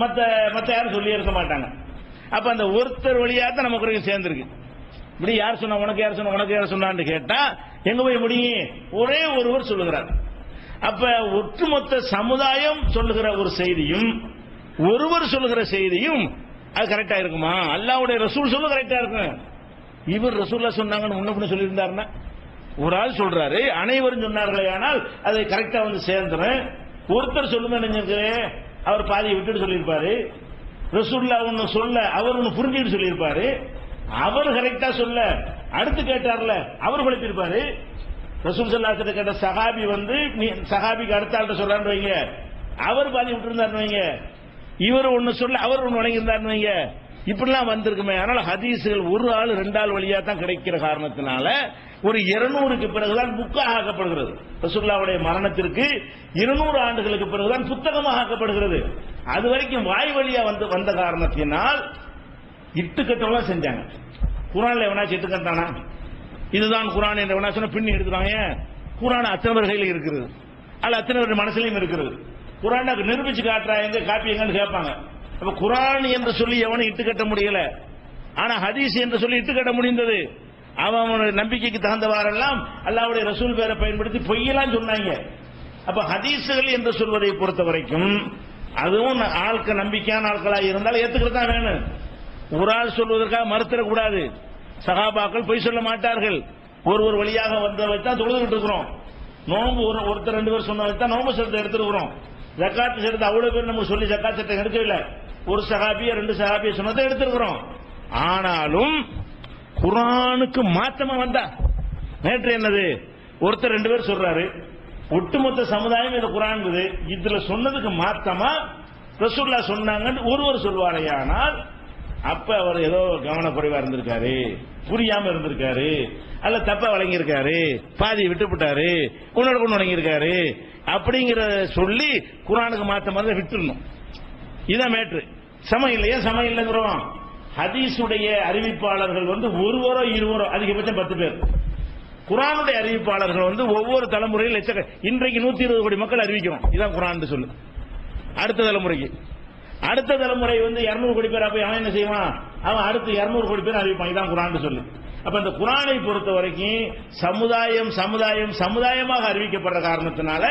மற்ற யாரும் சொல்லி இருக்க மாட்டாங்க. அப்ப அந்த ஒருத்தர் வழியா தான் நமக்கு சேர்ந்திருக்கு. இப்படி யார் சொன்னா, உனக்கு யார் சொன்னா, உனக்கு யார் சொன்னான்னு கேட்டா எங்க போய் முடியும்? ஒரே ஒருவர் சொல்லுகிறார். அப்ப ஒட்டுமொத்த சமுதாயம் சொல்லுகிற ஒரு செய்தியும் ஒருவர் சொல்லுகிற செய்தியும் அது கரெக்டா இருக்குமா? அல்லாஹ்வுடைய ரசூல் சொல்ல கரெக்டா இருக்கும். இவர் ரசூலுல்லாஹ் சொன்னாங்கன்னு முன்ன சொல்லியிருந்தாருன்னா, ஒரு ஆள் சொல்றாரு, அனைவரும் சொன்னார்களே, ஆனால் அதை கரெக்டா சேர்ந்துரும். ஒருத்தர் சொல்லுங்க, அவர் பாதியை விட்டுட்டு சொல்லியிருப்பாரு. ரசூலுல்லாஹ் ஒன்னு சொல்ல அவர் ஒன்னு புரிஞ்சுட்டு சொல்லியிருப்பாரு. அவர் கரெக்டா சொல்ல அடுத்து கேட்டார்ல அவர் குழப்பிருப்பாரு. ரசூல் ஸல்லல்லாஹு அலைஹி வஸல்லம் கேட்ட சஹாபி சஹாபிக்கு அடுத்த ஆள்கிட்ட சொல்றான்னு வைங்க, அவர் பாதி விட்டு இருந்தாருன்னு வைங்க, இவர் ஒன்னு சொல்ல அவர் ஒன்னு வழங்கியிருந்தாருன்னு வைங்க, இப்படிலாம் வந்திருக்குமே. அதனால ஹதீஸ்கள் ஒரு ஆள் 2 ஆள் வழியா தான் கிடைக்கிற காரணத்தினால ஒரு 200க்கு பிறகுதான் புக்காக ஆக்கப்படுகிறது. ரசூலுல்லாஹ்வுடைய மரணத்திற்கு 200 ஆண்டுகளுக்கு பிறகுதான் புத்தகமாக ஆக்கப்படுகிறது. அது வரைக்கும் வாய் வழியா வந்த காரணத்தினால் இட்டுக்கட்டெல்லாம் செஞ்சாங்க. குர்ஆன்ல எவனாச்சும் இட்டுக்கட்டானா? இதுதான் குர்ஆன் என்ற எவனா சொன்னா பின்னி எடுக்கிறாங்க. குர்ஆன் அத்தனை பேர் கையில் இருக்கிறது, அல்ல அத்தனை பேர் மனசுலையும் இருக்கிறது. குர்ஆனை நிரூபிச்சு காட்டுறா, எங்க காப்பி எங்கன்னு கேட்பாங்க. அப்ப குர்ஆன் என்று சொல்லி எவனும் இட்டுக்கட்ட முடியல, ஆனா ஹதீஸ் என்று சொல்லி இட்டுக்கட்ட முடிந்தது. அவன் நம்பிக்கைக்கு தகுந்தவாறெல்லாம் அல்லாஹ்வுடைய ரசூல் பேரை பயன்படுத்தி பொய்யெல்லாம் சொன்னாங்க. அப்ப ஹதீஸ்கள் என்று சொல்வதை பொறுத்த வரைக்கும் அதுவும் ஆட்கள் நம்பிக்கையான ஆட்களாக இருந்தால் ஏத்துக்கிறது தான் வேணும். ஒரு ஆள் சொல்வதற்காக மறுத்தரக்கூடாது. சஹாபாக்கள் பொய் சொல்ல மாட்டார்கள். ஒரு வழியாக வந்ததை தான் தொழுதுகிட்டு இருக்கிறோம். நோம்பு ஒருத்தர் 2 பேர் சொன்னதை தான் நோம்பு சட்டத்தை எடுத்துருக்கிறோம். ஜக்காத்து சட்டத்தை அவ்வளவு பேர் நம்ம சொல்லி ஜக்காத் சட்டம் எடுக்கவில்லை. ஒரு சஹாபிய 2 சஹாபிய சொன்னதை எடுத்திருக்கிறோம். ஆனாலும் குர்ஆனுக்கு மாற்றமா வந்தா நேற்று என்னது, ஒருத்தர் 2 பேர் சொல்றாரு, ஒட்டுமொத்த சமுதாயம் இந்த குர்ஆன் இதுல சொன்னதுக்கு மாற்றமா ரசூலுல்லாஹ் சொன்னாங்கன்னு ஒருவர் சொல்வாரையானால் அப்ப அவர் ஏதோ கவனக்குறைவா இருந்திருக்காரு, புரியாம இருந்திருக்காரு, அல்ல தப்பா வழங்கியிருக்காரு, பாதியை விட்டுவிட்டாரு, கொண்டு வழங்கியிருக்காரு அப்படிங்கிற சொல்லி குர்ஆனுக்கு மாற்ற மாதிரி விட்டுறணும். இதான் மேட்ரு. சமம் இல்லையா? சமம் இல்லைங்கிறோம். ஹதீஸுடைய அறிவிப்பாளர்கள் ஒருவரோ 20 அதிகபட்சம் 10 பேர். குர்ஆனுடைய அறிவிப்பாளர்கள் ஒவ்வொரு தலைமுறையில் இன்றைக்கு 120 கோடி மக்கள் அறிவிக்கிறோம். இதான் குர்ஆன் சொல்லு. அடுத்த தலைமுறைக்கு அடுத்த தலைமுறை 200 கோடி பேர். அப்ப அவன் என்ன செய்வான்? அவன் அடுத்து 200 கோடி பேர் அறிவிப்பான். இதான் குர்ஆன் சொல்லு. அப்ப இந்த குர்ஆனை பொறுத்த வரைக்கும் சமுதாயமாக அறிவிக்கப்படுற காரணத்தினால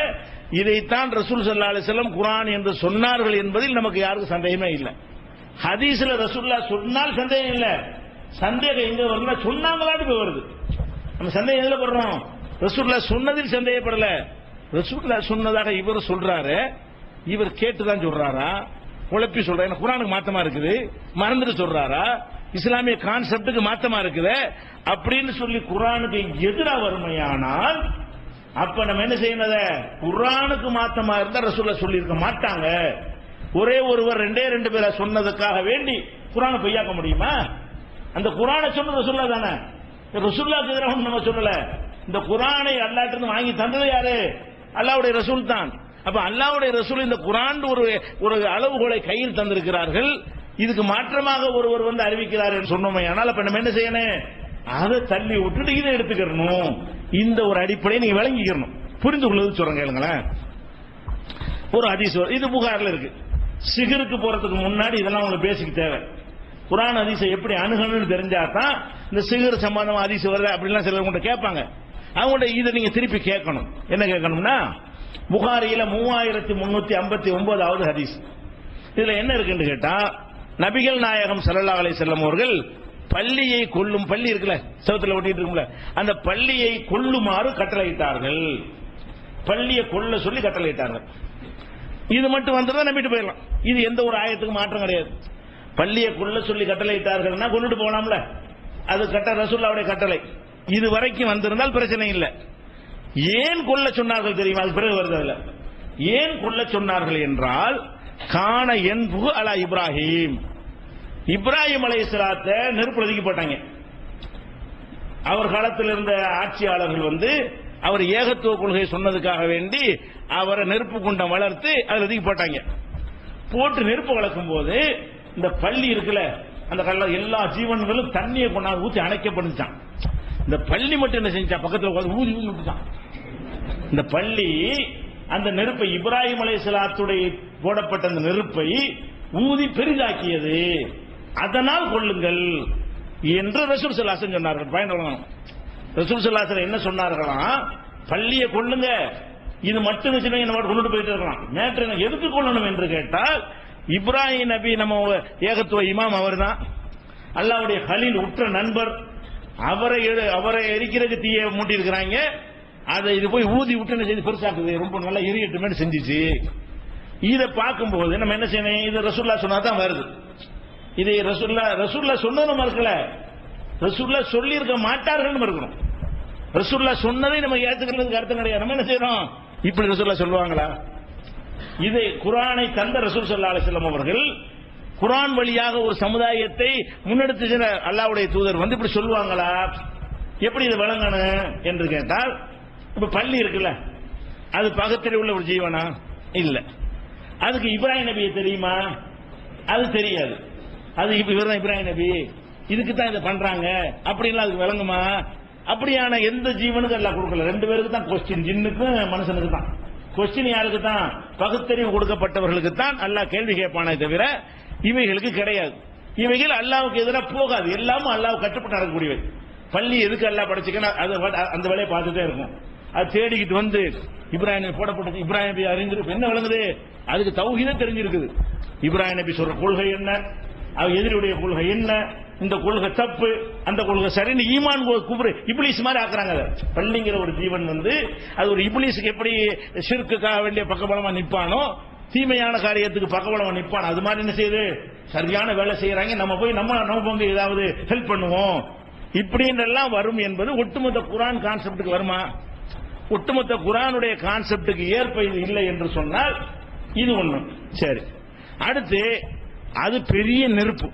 இதைத்தான் ரசூல் ஸல்லல்லாஹு அலைஹி வஸல்லம் குர்ஆன் என்று சொன்னார்கள் என்பதில் நமக்கு யாருக்கும் சந்தேகமே இல்லை. ஹதீஸ்ல ரசூலுல்லாஹ் சொன்னால் சந்தேகம் இல்லை. சந்தேகம் எங்க வருதுன்னா சொன்னாங்களான்னு போய் வருது. நம்ம சந்தேகம் எதுல படுறோம்? ரசூலுல்லாஹ் சொன்னதில் சந்தேகப்படல. ரசூலுல்லாஹ் சொன்னதாக இவர் சொல்றாரு, இவர் கேட்டுதான் சொல்றாரா, குழப்பி சொல்றாரு, குர்ஆனுக்கு மாத்தமா இருக்குது, மறந்துட்டு சொல்றாரா, இஸ்லாமிய கான்செப்டுக்கு மாத்தமா இருக்குது அப்படின்னு சொல்லி குர்ஆனுக்கு எதிரா வறுமையானால் அப்ப நம்ம என்ன செய்யணும்? குர்ஆனுக்கு மாத்தமா இருந்தா ரசூலுல்லாஹ் சொல்லி இருக்க மாட்டாங்க. ஒரே ஒருவர் 2 பேரை சொன்னதுக்காக வேண்டி குர்ஆனை பொய்யாக்க முடியுமா? அந்த குர்ஆனை சொன்ன ரசூலுல்லாஹ் தானே. ரசூலுல்லாஹ்க்கு எதிராக நம்ம சொல்லல. இந்த குர்ஆனை அல்லாஹ்ட்ட இருந்து வாங்கி தந்தது யாரு? அல்லாஹ்வுடைய ரசூல் தான். அப்ப அல்லாஹ்வுடைய ரசூல் இந்த குர்ஆன் ஒரு அளவுகோலை கையில் தந்திருக்கிறார்கள். இதுக்கு மாற்றமாக ஒருவர் அறிவிக்கிறார் என்று சொன்னோமே, ஆனால் அப்ப நம்ம என்ன செய்யணும்? அதை தள்ளி விட்டுட்டு இதை எடுத்துக்கணும். இந்த ஒரு அடிப்படையை நீங்க விளங்கிக்கணும், புரிந்து கொள்வது சொல்றேன் கேளுங்களேன். ஒரு ஹதீஸ் இது புகார்ல இருக்கு. சிகருக்கு போறதுக்கு முன்னாடி இதெல்லாம் உங்களுக்கு பேசிக்க தேவை. குர்ஆன் ஹதீஸை எப்படி அணுகணும்னு தெரிஞ்சாதான் இந்த சிகர் சம்பந்தமா ஹதீஸ் வருது அப்படிலாம் சிலர் உங்கள்கிட்ட கேட்பாங்க. அவங்கள்ட்ட இதை நீங்க திருப்பி கேட்கணும். என்ன கேட்கணும்னா, புகாரியில 3359வது ஹதீஸ். இதுல என்ன இருக்குன்னு கேட்டா, நபிகள் நாயகம் ஸல்லல்லாஹு அலைஹி வஸல்லம் அவர்கள் பள்ளியை கொல்லும், பள்ளி இருக்குல்ல செவுத்துல ஒட்டிட்டு இருக்கும்ல, அந்த பள்ளியை கொல்லுமாறு கட்டளையிட்டார்கள். பள்ளியை கொல்ல சொல்லி கட்டளையிட்டார்கள். இது மட்டும் வந்ததா நம்பிட்டு போயிடலாம். இது எந்த ஒரு ஆயத்துக்கு மாற்றம் கிடையாது. பள்ளியை கொல்ல சொல்லி கட்டளையிட்டார்கள்னா கொண்டுட்டு போகலாம்ல, அது ரசூலுல்லாஹ்வுடைய கட்டளை. இது வரைக்கும் வந்திருந்தால் பிரச்சனை இல்லை. ஏன் கொல்ல சொன்னார்கள் தெரியுமா? அது பிறகு வருது. அதுல ஏன் கொல்ல சொன்னார்கள் என்றால், கான என்பு அலா இப்ராஹிம், இப்ராஹிம் அலைஹிஸ்ஸலாத்தை நெருப்பு ஒதுக்கி போட்டாங்க. அவர் காலத்தில் இருந்த ஆட்சியாளர்கள் அவர் ஏகத்துவ கொள்கை சொன்னதுக்காக வேண்டி அவரை நெருப்பு குண்டம் வளர்த்து அதில் ஒதுக்கி போட்டாங்க. போட்டு நெருப்பு வளர்க்கும் போது இந்த பள்ளி இருக்குல்ல, அந்த கல்ல எல்லா ஜீவன்களும் தண்ணியை கொண்டாந்து ஊற்றி அணைக்கப்படுச்சான். இந்த பள்ளி மட்டும் என்ன செஞ்சா, பக்கத்தில் ஊதி ஊதி விட்டுச்சான். இந்த பள்ளி அந்த நெருப்பை, இப்ராஹிம் அலைஹிஸ்ஸலாத்துடைய போடப்பட்ட அந்த நெருப்பை ஊதி பெரிதாக்கியது, அதனால் கொள்ளுங்கள் என்று ரசூல் ஸல்லல்லாஹு அலைஹி வஸல்லம் சொன்னார்கள். பயன்படுத்தணும். ரசூல் ஸல்லல்லாஹு அலைஹி வஸல்லம் என்ன சொன்னார்களாம், பள்ளியை கொள்ளுங்க, இது மட்டும் என்ன கொண்டுட்டு போயிட்டு இருக்கலாம். நேற்று எதுக்கு கொள்ளணும் என்று கேட்டால், இப்ராஹிம் நபி நம்ம ஏகத்துவ இமாம், அவர் தான் அல்லாஹ்வுடைய கலீல், உற்ற நண்பர். அவரை எரிக்கிறதுக்கு தீயை மூட்டி இருக்கிறாங்க. அதை இது போய் ஊதி விட்டு செய்து பெருசாக்குது, ரொம்ப நல்லா எரியட்டுமே செஞ்சிச்சு. இதை பார்க்கும்போது நம்ம என்ன செய்யணும், இது ரசூலுல்லாஹ் சொன்னா தான் வருது. இதை ரசூலுல்லாஹ் சொன்னது மறுக்கல, ரசூலுல்லாஹ் சொல்லி இருக்க மாட்டார்கள் மறுக்கணும். ரசூலுல்லாஹ் சொன்னதை நம்ம ஏத்துக்கிறதுக்கு அர்த்தம் கிடையாது. நம்ம என்ன செய்யறோம், இப்படி ரசூலுல்லாஹ் சொல்லுவாங்களா? இதை குர்ஆனை தந்த ரசூல் ஸல்லல்லாஹு அலைஹி வஸல்லம் அவர்கள் குர்ஆன் வழியாக ஒரு சமுதாயத்தை முன்னெடுத்து சென்ற அல்லாஹ்வுடைய தூதர் இப்படி சொல்லுவாங்களா? எப்படி இது விளங்கணும் என்று கேட்டால், இப்ப பள்ளி இருக்குல்ல, அது பக்கத்தில் உள்ள ஒரு ஜீவனா? இல்ல. அதுக்கு இப்ராஹிம் நபியை தெரியுமா? அது தெரியாது. அது இவர் தான் இப்ராஹிம் நபி, இதுக்கு தான் இதை பண்றாங்க அப்படின்லாம் அதுக்கு விளங்குமா? அப்படியான எந்த ஜீவனுக்கும் எல்லாம் கொடுக்கல. ரெண்டு பேருக்கு தான் கொஸ்டின், ஜின்னுக்கும் மனுஷனுக்கு தான் கொஸ்டின். யாருக்கு தான்? பகுத்தறிவு கொடுக்கப்பட்டவர்களுக்கு தான் அல்லாஹ் கேள்வி கேட்பானே தவிர இவைகளுக்கு கிடையாது. இவைகள் அல்லாஹ்வுக்கு எதிராக போகாது, எல்லாமும் அல்லாஹ் கட்டுப்பட்டு நடக்கக்கூடியவை. பள்ளி எதுக்கு அல்லாஹ் படைச்சுக்கணும், அந்த வேலையை பார்த்துட்டே இருக்கும். அது தேடிக்கிட்டு இப்ராஹிம் போடப்பட்டது, இப்ராஹிம் நபி அறிஞ்சிருக்கு. என்ன விளங்குது? அதுக்கு தௌஹீதே தெரிஞ்சிருக்குது. இப்ராஹிம் நபி சொல்ற கொள்கை என்ன, அவர் எதிரியுடைய கொள்கை என்ன, இந்த கொள்கை தப்பு, அந்த கொள்கை சரின்னு ஈமான் குப்ரு இப்லீஸ் மாதிரி ஆக்குறாங்க. பள்ளிங்கிற ஒரு ஜீவன் அது ஒரு இப்லீஸுக்கு எப்படி ஷிர்க்குக்காக வேண்டிய பக்கபலமா நிப்பானோ, தீமையான காரியத்துக்கு பக்கபலமா நிப்பானோ, அது மாதிரி என்ன செய்யுது, சரியான வேலை செய்யறாங்க. நம்ம போய் நம்ம ஏதாவது ஹெல்ப் பண்ணுவோம் இப்படின்றெல்லாம் வரும் என்பது ஒட்டுமொத்த குர்ஆன் கான்செப்டுக்கு வருமா? ஒட்டுமொத்த குர்ஆனுடைய கான்செப்டுக்கு ஏற்ப இது இல்லை என்று சொன்னால் இது ஒண்ணு. சரி, அடுத்து அது பெரிய நெருப்பு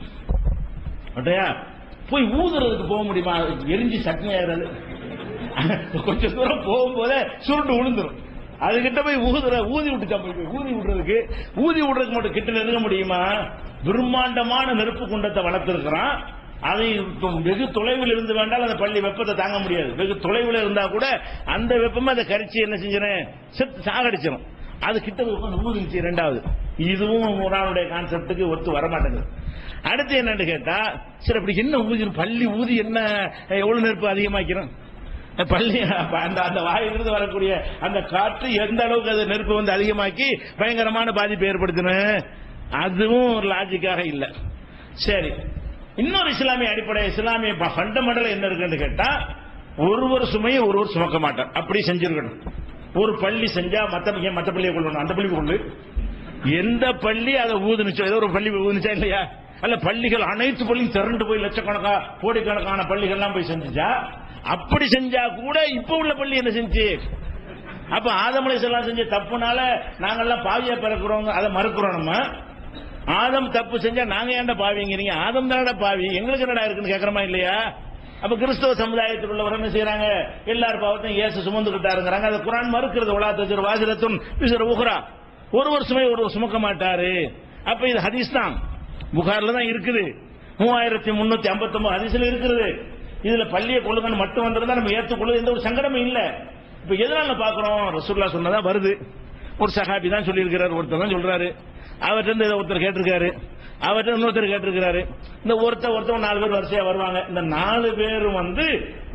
போய் ஊதுறதுக்கு போக முடியுமா? எரிஞ்சு சட்னி ஆகிறது. கொஞ்சம் தூரம் போகும்போதே சுருண்டு விழுந்துரும். அதுகிட்ட போய் ஊதி விடுறதுக்கு மட்டும் கிட்ட நெருங்க முடியுமா? பிரம்மாண்டமான நெருப்பு குண்டத்தை வளர்த்திருக்கிறான். அதை வெகு தொலைவில் இருந்து வேண்டால் அந்த பள்ளி வெப்பத்தை தாங்க முடியாது. வெகு தொலைவில் இருந்தா கூட அந்த வெப்பமே அதை கரிச்சு என்ன செஞ்சிடும், செத்து சாகடிச்சிடும். அது கிட்ட ஊதிச்சு. இரண்டாவது, இதுவும் குர்ஆனுடைய கான்செப்டுக்கு ஒத்து வரமாட்டேங்குது. அடுத்து என்னன்னு கேட்டா, சரி அப்படி என்ன ஊதி, பள்ளி ஊதி என்ன எவ்வளவு நெருப்பு அதிகமாக்கிறோம்? பள்ளி அந்த வாயிலிருந்து வரக்கூடிய அந்த காற்று எந்த அளவுக்கு அது நெருப்பு அதிகமாக்கி பயங்கரமான பாதிப்பை ஏற்படுத்தணும், அதுவும் ஒரு லாஜிக்காக இல்லை. சரி, இன்னொரு இஸ்லாமிய அடிப்படை, இஸ்லாமிய ஃபண்டமெண்டல் என்ன இருக்குன்னு கேட்டா, ஒருவர் சுமையை ஒருவர் சுமக்க மாட்டார். அப்படி செஞ்சிருக்கணும். ஒரு பள்ளி செஞ்சா மற்ற பள்ளியை கொள்ளணும், அந்த பள்ளி கொள்ளு. எந்த பள்ளி அதை ஊதுனுச்சோ, ஏதோ ஒரு பள்ளி ஊதுனுச்சா இல்லையா? அல்ல, பள்ளிகள் அனைத்து பள்ளியும் திரண்டு போய் லட்சக்கணக்கா கோடிக்கணக்கான பள்ளிகள்லாம் போய் செஞ்சுச்சா? அப்படி செஞ்சா கூட இப்ப உள்ள பள்ளி என்ன செஞ்சு? அப்ப ஆதம் அலைஹிஸ்ஸலாம் செஞ்ச தப்புனால நாங்கெல்லாம் பாவியா பிறக்கிறோம், அதை மறுக்கிறோம். நம்ம ஆதம் தப்பு செஞ்சா நாங்க ஏன்டா பாவிங்கிறீங்க? ஆதம் தானடா பாவி, எங்களுக்கு என்னடா இருக்குன்னு கேட்கறமா இல்லையா? அப்ப கிறிஸ்தவ சமுதாயத்தில் உள்ளவர் என்ன செய்யறாங்க? எல்லார் பாவத்தையும் இயேசு சுமந்துகிட்டாருங்கிறாங்க. அதை குர்ஆன் மறுக்கிறது. வலா தஜிரு வாசிரத்துன் விஸ்ர உக்ரா, ஒருவர் சுமை ஒருவர் சுமக்க மாட்டாரு. அப்ப இது ஹதீஸ் தான், புகார்ல தான் இருக்குது. 3359 ஹதீஸ்ல இருக்குது. இதுல பள்ளியை கொள்ளுங்கன்னு மட்டும் வந்திருந்தா நம்ம ஏற்றுக்கொள்ளுது, எந்த ஒரு சங்கடமும் இல்ல. இப்ப எதனால பாக்குறோம்? ரசூலுல்லாஹ் சொன்னதா வருது. ஒரு சஹாபி தான் சொல்லியிருக்கிறார், ஒருத்தர் தான் சொல்றாரு. அவர்கிட்ட ஒருத்தர் கேட்டிருக்காரு, அவர்கிட்ட இன்னொருத்தர் கேட்டிருக்கிறாரு. இந்த ஒருத்தர் 4 பேர் வரிசையா வருவாங்க. இந்த 4 பேரும்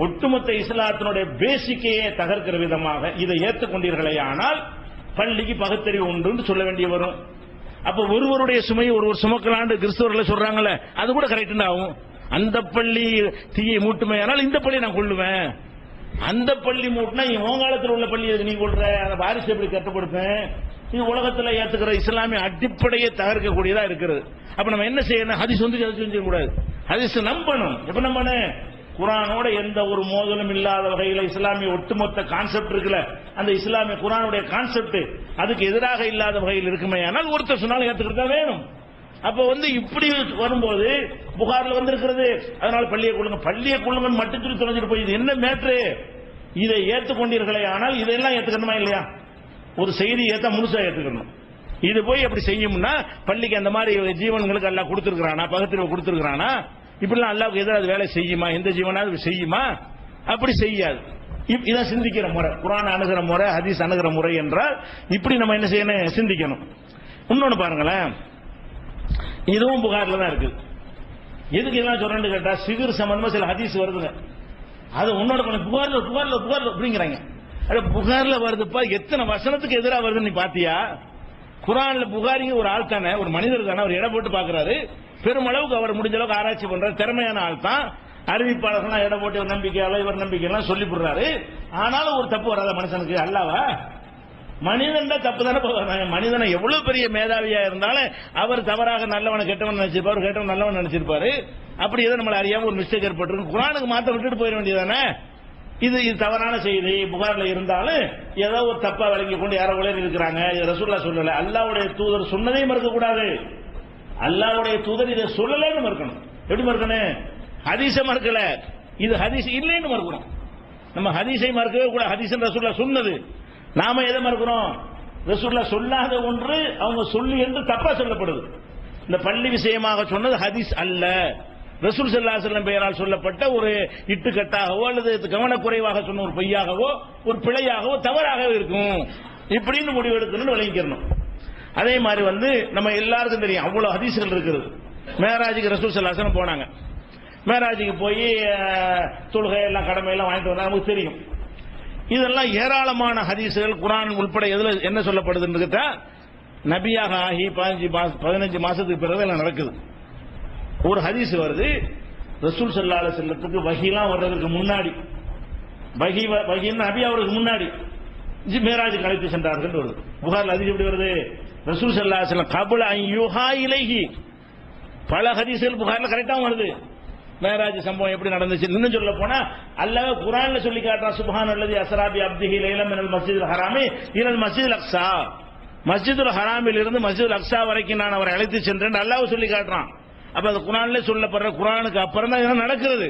ஒட்டுமொத்த இஸ்லாத்தினுடைய பேசிக்கையே தகர்க்கிற விதமாக இதை ஏற்றுக்கொண்டீர்களே ஆனால் பள்ளிக்கு பகுத்தறிவு உண்டு சொல்ல வேண்டிய வரும். அப்ப ஒருவருடைய சுமையை ஒருவர் சுமக்கலான்னு கிறிஸ்தவர்கள் சொல்றாங்கல்ல, அது கூட கரெக்ட் ஆகும். அந்த பள்ளி தீயை மூட்டுமே ஆனால் இந்த பள்ளியை நான் கொள்ளுவேன். அந்த பள்ளி மூட்டினா உன் காலத்தில் உள்ள பள்ளி நீ கொள்ற, அந்த வாரிசு எப்படி கட்டுப்படுத்தேன்? இது உலகத்தில் ஏத்துக்கிற இஸ்லாமிய அடிப்படையை தகர்க்கக்கூடியதா இருக்கிறது. அப்ப நம்ம என்ன செய்யணும்? ஹதீஸ் வந்து செஞ்சிட கூடாது. ஹதீஸ் நம்பணும். எப்ப நம்பணும்? குர்ஆனோட எந்த ஒரு மோதலும் இல்லாத வகையில் இஸ்லாமிய ஒட்டுமொத்த கான்செப்ட் இருக்குல்ல, அந்த இஸ்லாமிய குர்ஆனுடைய கான்செப்ட் அதுக்கு எதிராக இல்லாத வகையில் இருக்குமே. ஆனால் ஒருத்தர் சொன்னாலும் ஏத்துக்கிட்டா வேணும். அப்ப வந்து இப்படி வரும்போது புகார்ல வந்து இருக்கிறது, அதனால பள்ளியை கொள்ளுங்க மட்டும் சொல்லி தொலைஞ்சிட்டு போய் இது என்ன மேட்ரு? இதை ஏற்றுக்கொண்டீர்களே, ஆனால் இதெல்லாம் ஏத்துக்கணுமா இல்லையா? ஒரு செய்தி ஏத்தா முழுசா ஏத்துக்கணும். இது போய் அப்படி செய்யும்னா பள்ளிக்கு அந்த மாதிரி ஜீவன்களுக்கு அல்லாஹ் கொடுத்திருக்கிறானா, பகத்திற்கு கொடுத்திருக்கிறானா? இப்படிலாம் அல்லாஹ்வுக்கு எதிராக வேலை செய்யுமா? எந்த ஜீவனாவது செய்யுமா? அப்படி செய்யாது. இதான் சிந்திக்கிற முறை, குர்ஆன் அணுகிற முறை, ஹதீஸ் அணுகிற முறை என்றால் இப்படி நம்ம என்ன செய்யணும்? சிந்திக்கணும். இன்னொன்னு பாருங்களேன், இதுவும் புகார்ல தான் இருக்கு. எதுக்கு எல்லாம் சொல்றேன்னு கேட்டா, சிகர் சம்பந்தமா சில ஹதீஸ் வருதுங்க. அது உன்னோட புகார்ல புகார்ல புகார்ல அப்படிங்கிறாங்க. புகார்ல வருதுப்பா, எத்தனை வசனத்துக்கு எதிராக வருதுன்னு நீ பாத்தியா? குர்ஆன்ல புகாரிங்க ஒரு ஆள் தானே, ஒரு மனிதர் தானே, அவர் இடம் போட்டு பாக்குறாரு. பெருமளவுக்கு அவர் முடிஞ்ச அளவுக்கு ஆராய்ச்சி பண்றாரு, திறமையான ஆள் தான். அறிவிப்பாளர்கள் இடம் போட்டு ஒரு நம்பிக்கையால இவர் நம்பிக்கையெல்லாம் சொல்லி போடுறாரு. ஆனாலும் ஒரு தப்பு வராத மனுஷனுக்கு அல்லாவா? மனிதன் தப்பு தானே. மனிதனை எவ்வளவு பெரிய மேதாவியா இருந்தாலும் அவர் தவறாக நல்லவனை கெட்டவன் நினைச்சிருப்பாரு, கெட்டவன் நல்லவன் நினைச்சிருப்பாரு. அப்படி ஏதோ நம்மள அறியாம ஒரு மிஸ்டேக் ஏற்பட்டிருக்கு. குர்ஆனுக்கு மாத்த விட்டுட்டு போயிட வேண்டியதானே? இது தவறான செய்தி புகார்ல இருந்தாலும் ஏதோ ஒரு தப்பா விளங்கி கொண்டு யாரோ உலக இருக்கிறாங்க. ரசூலுல்லாஹ் சொல்லல, அல்லாஹ்வுடைய தூதர் சொன்னதையும் மறுக்க கூடாது. அல்லாஹ்வுடைய தூதர் இதை சொல்லலன்னு மறுக்கணும். எப்படி மறுக்கணும்? ஹதீஸ மறுக்கல, இது ஹதீஸ் இல்லைன்னு மறுக்கணும். நம்ம ஹதீஸை மறுக்கவே கூட. ஹதீஸ் ரசூலுல்லாஹ் சொன்னது, நாம எதை மறுக்கிறோம்? ரசூலுல்லாஹ் சொல்லாத ஒன்று அவங்க சொல்லி என்று தப்பா சொல்லப்படுது. இந்த பள்ளி விஷயமாக சொன்னது ஹதீஸ் அல்ல, ரசூல் ஸல்லல்லாஹு அலைஹி வஸல்லம் பெயரால் சொல்லப்பட்ட ஒரு இட்டுக்கட்டாகவோ அல்லது கவனக்குறைவாக சொன்ன ஒரு பொய்யாகவோ ஒரு பிழையாகவோ தவறாகவோ இருக்கும். இப்படின்னு முடிவு எடுக்கணும்னு விளங்கிக்கணும். அதே மாதிரி வந்து நம்ம எல்லாருக்கும் தெரியும், அவ்வளவு ஹதீஸ்கள் இருக்குது. மேராஜுக்கு ரசூல் ஸல்லல்லாஹு அலைஹி வஸல்லம் போனாங்க. மேராஜுக்கு போய் தொழுகை எல்லாம் கடமை எல்லாம் வாங்கிட்டு வந்தா நமக்கு தெரியும். இதெல்லாம் ஏராளமான ஹதீஸ்கள் குர்ஆன் உள்பட எதுல என்ன சொல்லப்படுதுன்னு கேட்டா, நபியாக ஆகி 15 மாசத்துக்கு பிறகு எல்லாம் நடக்குது. ஒரு ஹதீஸ் வருது, ரசூல் ஸல்லல்லாஹு அலைஹி வஸல்லத்துக்கு வஹீலாம் வர்றதுக்கு முன்னாடி, வஹீ நபி அவருக்கு முன்னாடி மேராஜுக்கு அழைத்து சென்றார்கள் வருது. புகார்ல ஹதீஸ் எப்படி வருது? ரசூல் ஸல்லல்லாஹு அலைஹி வஸல்லம் கபல அன் யுஹா இலைஹி. பல ஹதீஸ்கள் புகார்ல கரெக்டா வருது. மேராஜ் சம்பவம் எப்படி நடந்துச்சு இன்னும் சொல்ல போனா அல்லாஹ் குர்ஆன்ல சொல்லி காட்டுறான், சுப்ஹானல்லதி அஸ்ரா பி அப்திஹி லைலன் மினல் மஸ்ஜிதில் ஹராமி இலல் மஸ்ஜிதில் அக்ஸா. மஸ்ஜிதுல் ஹராமில் இருந்து மஸ்ஜிதுல் அக்ஸா வரைக்கும் நான் அவரை அழைத்து சென்றேன் அல்லாஹ் சொல்லி காட்டுறான். அப்ப அது குர்ஆன்ல சொல்லப்படுற, குர்ஆனுக்கு அப்புறம் தான் இதெல்லாம் நடக்கிறது.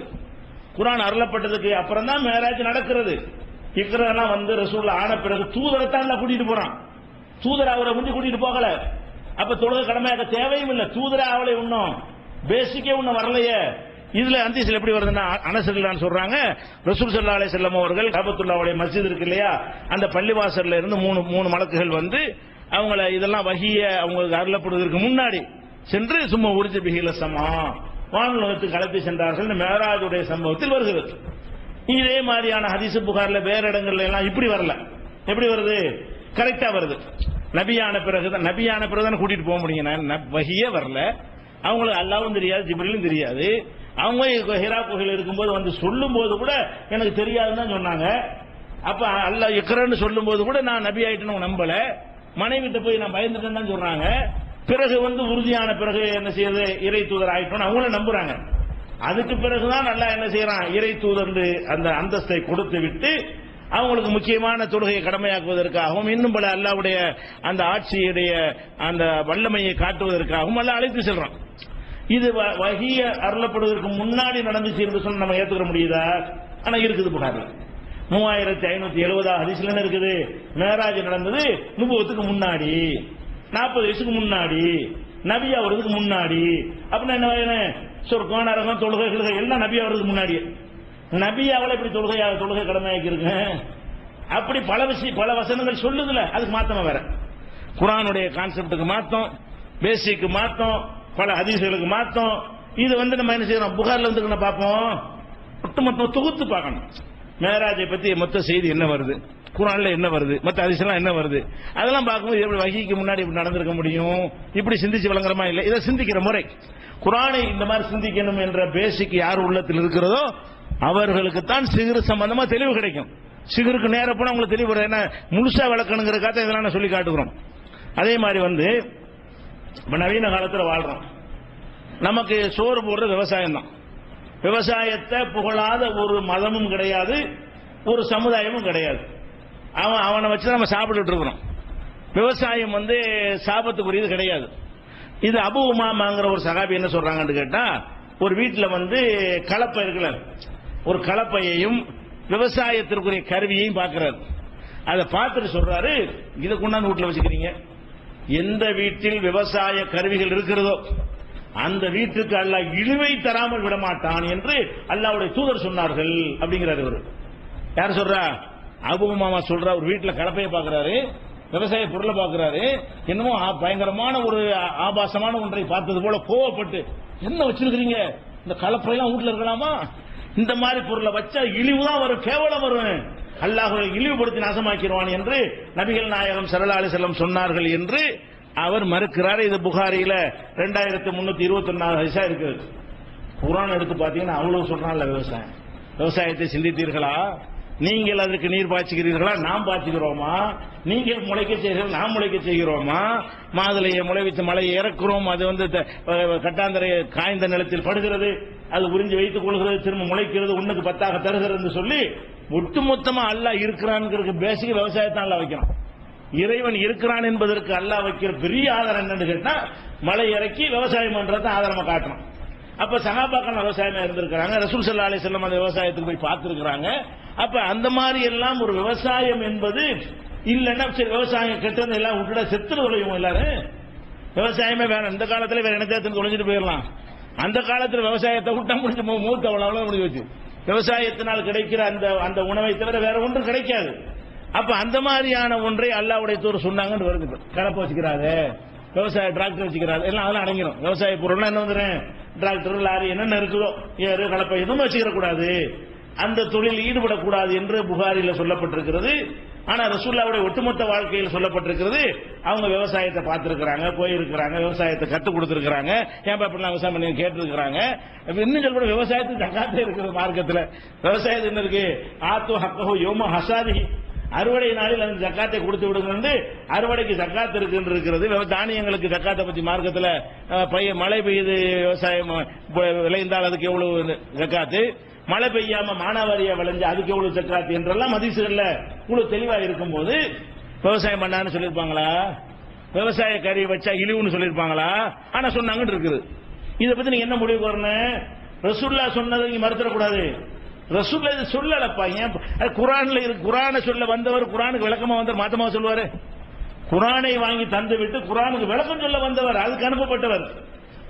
குர்ஆன் அருளப்பட்டதுக்கு அப்புறம் தான் மேராஜ் நடக்கிறது. இக்ராலாம் வந்து ரசூலுல்லாஹ் ஆன பிறகு தூதரைத்தான் அல்லாஹ் கூட்டிட்டு போறான். தூதர் அவரை முந்தி கூட்டிட்டு போகல. அப்ப தொழுகை கடமையாக தேவையும் இல்லை. தூதரை அவளை இன்னும் பேசிக்கே இன்னும் வரலையே. இதுல ஹதீஸ்ல எப்படி வருதுன்னா, அனஸ் ரலியல்லாஹு சொல்றாங்க, ரசூல் ஸல்லல்லாஹு அலைஹி வஸல்லம் அவர்கள் காபத்துல்லாஹ்வுடைய மஸ்ஜித் இருக்கு இல்லையா, அந்த பள்ளிவாசல்ல இருந்து மூணு மலக்குகள் வந்து அவங்கள இதெல்லாம் வஹிய அவங்களுக்கு அருளப்படுவதற்கு முன்னாடி சென்று சும்மா உரிஜ பிஹில சமா வானுலகத்துக்கு அழைத்து சென்றார்கள். மேராஜுடைய சம்பவத்தில் வருகிறது. இதே மாதிரியான ஹதீஸ் புகார்ல வேற இடங்கள்ல எல்லாம் இப்படி வரல. எப்படி வருது? கரெக்டா வருது. நபியான பிறகுதான் கூட்டிட்டு போக முடியும். வஹியே வரல, அவங்களுக்கு அல்லாஹ்வும் தெரியாது, ஜிப்ரீலும் தெரியாது. அவங்க ஹிரா குகையில் இருக்கும்போது வந்து சொல்லும் போது கூட எனக்கு தெரியாதுன்னு தான் சொன்னாங்க. அப்ப அல்லாஹ் இக்ரான்னு சொல்லும் போது கூட நான் நபி ஆயிட்டேன்னு நம்பல, மனைவிட்ட போய் நான் பயந்துட்டேன்னு தான் சொல்றாங்க. பிறகு வந்து உறுதியான பிறகு என்ன செய்யறது, இறை தூதர் ஆயிட்டோம் அவங்களும் நம்புறாங்க. அதுக்கு பிறகுதான் அல்லாஹ் என்ன செய்யறான், இறை தூதர் அந்த அந்தஸ்தை கொடுத்து விட்டு அவங்களுக்கு முக்கியமான தொழுகையை கடமையாக்குவதற்காகவும் இன்னும் பல அல்லாஹ்வுடைய அந்த ஆட்சியுடைய அந்த வல்லமையை காட்டுவதற்காகவும் அல்லாஹ் அழைத்து செல்றான். இது வஹிய அருளப்படுவதற்கு முன்னாடி நடந்துச்சு என்று சொன்ன நம்ம ஏத்துக்க முடியுதா? ஆனா இருக்குது புகார்ல 3570 ஹதீஸ்ல என்ன இருக்குது? மேராஜ் நடந்தது நுபுவத்துக்கு முன்னாடி, 40 வயசுக்கு முன்னாடி, நபி அவருக்கு முன்னாடி. அப்படின்னா என்ன, சொர்க்கம் நரகம் தொழுகை எல்லாம் நபி அவருக்கு முன்னாடி. நபி அவளை இப்படி தொழுகை கடமையாக்கி இருக்கு. அப்படி பல வசனங்கள் சொல்லுதுல, அதுக்கு மாத்தமா வேற குர்ஆனுடைய கான்செப்டுக்கு மாத்தம், பேசிக்கு மாத்தம், பல ஹதீஸ்களுக்கு மாத்தம். இது வந்து நம்ம என்ன செய்யறோம், புகார்ல வந்து பார்ப்போம், ஒட்டுமொத்த தொகுத்து பார்க்கணும். மேராஜை பத்தி மொத்த செய்தி என்ன வருது, குர்ஆன்ல என்ன வருது, மற்ற ஹதீஸ்லாம் என்ன வருது, அதெல்லாம் பார்க்கும்போது எப்படி வஹீக்கு முன்னாடி இப்படி நடந்திருக்க முடியும், இப்படி சிந்திச்சு விளங்குறமா இல்லை. இதை சிந்திக்கிற முறை, குர்ஆனை இந்த மாதிரி சிந்திக்கணும் என்ற பேசிக் யார் உள்ளத்தில் இருக்கிறதோ அவர்களுக்கு தான் சிகர் சம்பந்தமா தெளிவு கிடைக்கும். சிகருக்கு நேர போனா உங்களுக்கு தெளிவு. என்ன முழுசா விளக்கணுங்கிறதுக்காக இதெல்லாம் சொல்லி காட்டுகிறோம். அதே மாதிரி வந்து இப்ப நவீன காலத்தில் வாழ்றோம். நமக்கு சோறு போடுறது விவசாயம் தான். விவசாயத்தை புகழாத ஒரு மதமும் கிடையாது, ஒரு சமுதாயமும் கிடையாது. அவனை வச்சு நம்ம சாப்பிட்டுட்டு இருக்கிறோம். விவசாயம் வந்து சாபத்துக்குரியது கிடையாது. இது அபு உமாமாங்கிற ஒரு சகாபி என்ன சொல்றாங்கன்னு கேட்டா, ஒரு வீட்டில் வந்து கலப்பை இருக்குல்ல, ஒரு கலப்பையையும் விவசாயத்திற்குரிய கருவியையும் பார்க்கிறார். அதை பார்த்துட்டு சொல்றாரு, இதை கொண்டாந்து வீட்டில் வச்சுக்கிறீங்க, எந்த வீட்டில் விவசாய கருவிகள் இருக்கிறதோ அந்த வீட்டுக்கு அல்லாஹ் இழிவை தராமல் விடமாட்டான் என்று அல்லாஹ்வுடைய தூதர் சொன்னார்கள் அப்படிங்கிறார். இவர் யார் சொல்றா? அபு உமாமா சொல்றா. ஒரு வீட்டில் கலப்பையை பார்க்கிறாரு, விவசாய பொருளை பார்க்கிறாரு, என்னமோ பயங்கரமான ஒரு ஆபாசமான ஒன்றை பார்த்தது போல கோவப்பட்டு, என்ன வச்சிருக்கிறீங்க, இந்த கலப்பையெல்லாம் வீட்டில் இருக்கலாமா, இந்த மாதிரி பொருளை வச்சா இழிவு தான் வரும், கேவலம் வரும், அல்லாஹ் இழிவுபடுத்தி நாசமாக்கிடுவான் என்று நபிகள் நாயகம் ஸல்லல்லாஹு அலைஹி வஸல்லம் சொன்னார்கள் என்று அவர் மறுக்கிறார். இது புகாரியில 2321 ஹதீஸா இருக்குது. குர்ஆன் எடுத்து பார்த்தீங்கன்னா அவ்வளவு சொல்றான்ல, விவசாயத்தை சிந்தித்தீர்களா, நீங்கள் அதற்கு நீர் பாய்ச்சுகிறீர்களா, நாம் பாய்ச்சுகிறோமா, நீங்கள் முளைக்க செய்கிறீர்கள், நாம் முளைக்க செய்கிறோமா, மாதுளையை முளை வச்சு மலையை இறக்குறோம், அது வந்து கட்டாந்தரை காய்ந்த நிலத்தில் படுகிறது, அது உறிஞ்சி வைத்துக் கொள்கிறது, திரும்ப முளைக்கிறது, ஒண்ணுக்கு 10 தருகிறது சொல்லி ஒட்டுமொத்தமா அல்லாஹ் இருக்கிறான் பேசிக் விவசாயத்தான் அல்லாஹ் வைக்கிறான். இறைவன் இருக்கிறான் என்பதற்கு அல்லாஹ் வைக்கிற பெரிய ஆதாரம் என்னன்னு கேட்டா, மலை இறக்கி விவசாயம் பண்றத ஆதாரமா காட்டணும். அப்ப சஹாபாக்கள் விவசாயமா இருந்திருக்கிறாங்க, ரசூல் ஸல்லல்லாஹு அலைஹி வஸல்லம் அந்த விவசாயத்துக்கு போய் பார்த்திருக்கிறாங்க. அப்ப அந்த மாதிரி எல்லாம் ஒரு விவசாயம் என்பது இல்லைன்னா சரி, விவசாயம் கெட்டது எல்லாம் விட்டுட செத்துட்டு தொலையும் எல்லாரும். விவசாயமே வேணும், இந்த காலத்துல வேற என்ன தொலைஞ்சிட்டு போயிடலாம். அந்த காலத்துல விவசாயத்தை விட்டா முடிஞ்சு மூத்த அவ்வளவு முடிஞ்சு வச்சு, விவசாயத்தினால் கிடைக்கிற அந்த உணவை தவிர வேற ஒன்றும் கிடைக்காது. அப்ப அந்த மாதிரியான ஒன்றை அல்லாஹ்வுடைய தூதர் சொன்னாங்கன்னு வருது. கலப்பை வச்சுக்கிறாரு, விவசாய டிராக்டர் வச்சுக்கிறாரு, எல்லாம் அதெல்லாம் அடங்கிடும். விவசாய பொருள் என்ன வந்துடுறேன், டிராக்டர் லாரி என்னென்ன இருக்குதோ, ஏறு கலப்பை எதுவும் வச்சுக்கிற கூடாது, அந்த தொழில் ஈடுபடக்கூடாது என்று புகாரில சொல்லப்பட்டிருக்கிறது. ஆனா ரசூலுல்லாஹ்வுடைய ஒட்டுமொத்த வாழ்க்கையில் சொல்லப்பட்டிருக்கிறது. அவங்க விவசாயத்தை பார்த்திருக்கிறாங்க, போயிருக்கிறாங்க, விவசாயத்தை கற்றுக் கொடுத்திருக்கிறாங்க, ஏன் இப்படிலாம் விவசாயம் பண்ணி கேட்டிருக்கிறாங்க. இன்னும் சொல்ல விவசாயத்துக்கு ஜகாத்தே இருக்குது மார்க்கத்தில். விவசாயத்துக்கு என்ன இருக்கு, ஆத்து ஹக்கஹு யௌம ஹசாதிஹி, அறுவடை நாளில் அந்த ஜக்காத்தை கொடுத்து விடுங்க, அறுவடைக்கு ஜக்காத் இருக்கிறது. தானியங்களுக்கு ஜக்காத்தை பத்தி மார்க்கத்தில் மழை பெய்யுது, விவசாயம் விளைந்தால் அதுக்கு எவ்வளவு ஜக்காத்து, மழை பெய்யாம மானாவாரியா விளைஞ்சு அதுக்கு எவ்வளவு ஜக்காத்து என்றெல்லாம் ஹதீஸ்கள்ல இவ்வளவு தெளிவா இருக்கும் போது விவசாயம் பண்ணான்னு சொல்லியிருப்பாங்களா, விவசாய கருவி வச்சா இழிவுன்னு சொல்லியிருப்பாங்களா? ஆனா சொன்னாங்கன்னு இருக்குது. இதை பத்தி நீங்க என்ன முடிவு வரணும்? ரசூலுல்லாஹ் சொன்னதை நீங்க மறுத்துடக்கூடாது. ரசூலுல்லாஹ் இது சொல்லலப்பா, ஏன் குர்ஆன்ல இருக்கு, குர்ஆனை சொல்ல வந்தவர் குர்ஆனுக்கு விளக்கமா வந்தவர் மாத்தமா சொல்லுவாரு? குர்ஆனை வாங்கி தந்து விட்டு குர்ஆனுக்கு விளக்கம் சொல்ல வந்தவர், அதுக்கு அனுப்பப்பட்டவர்.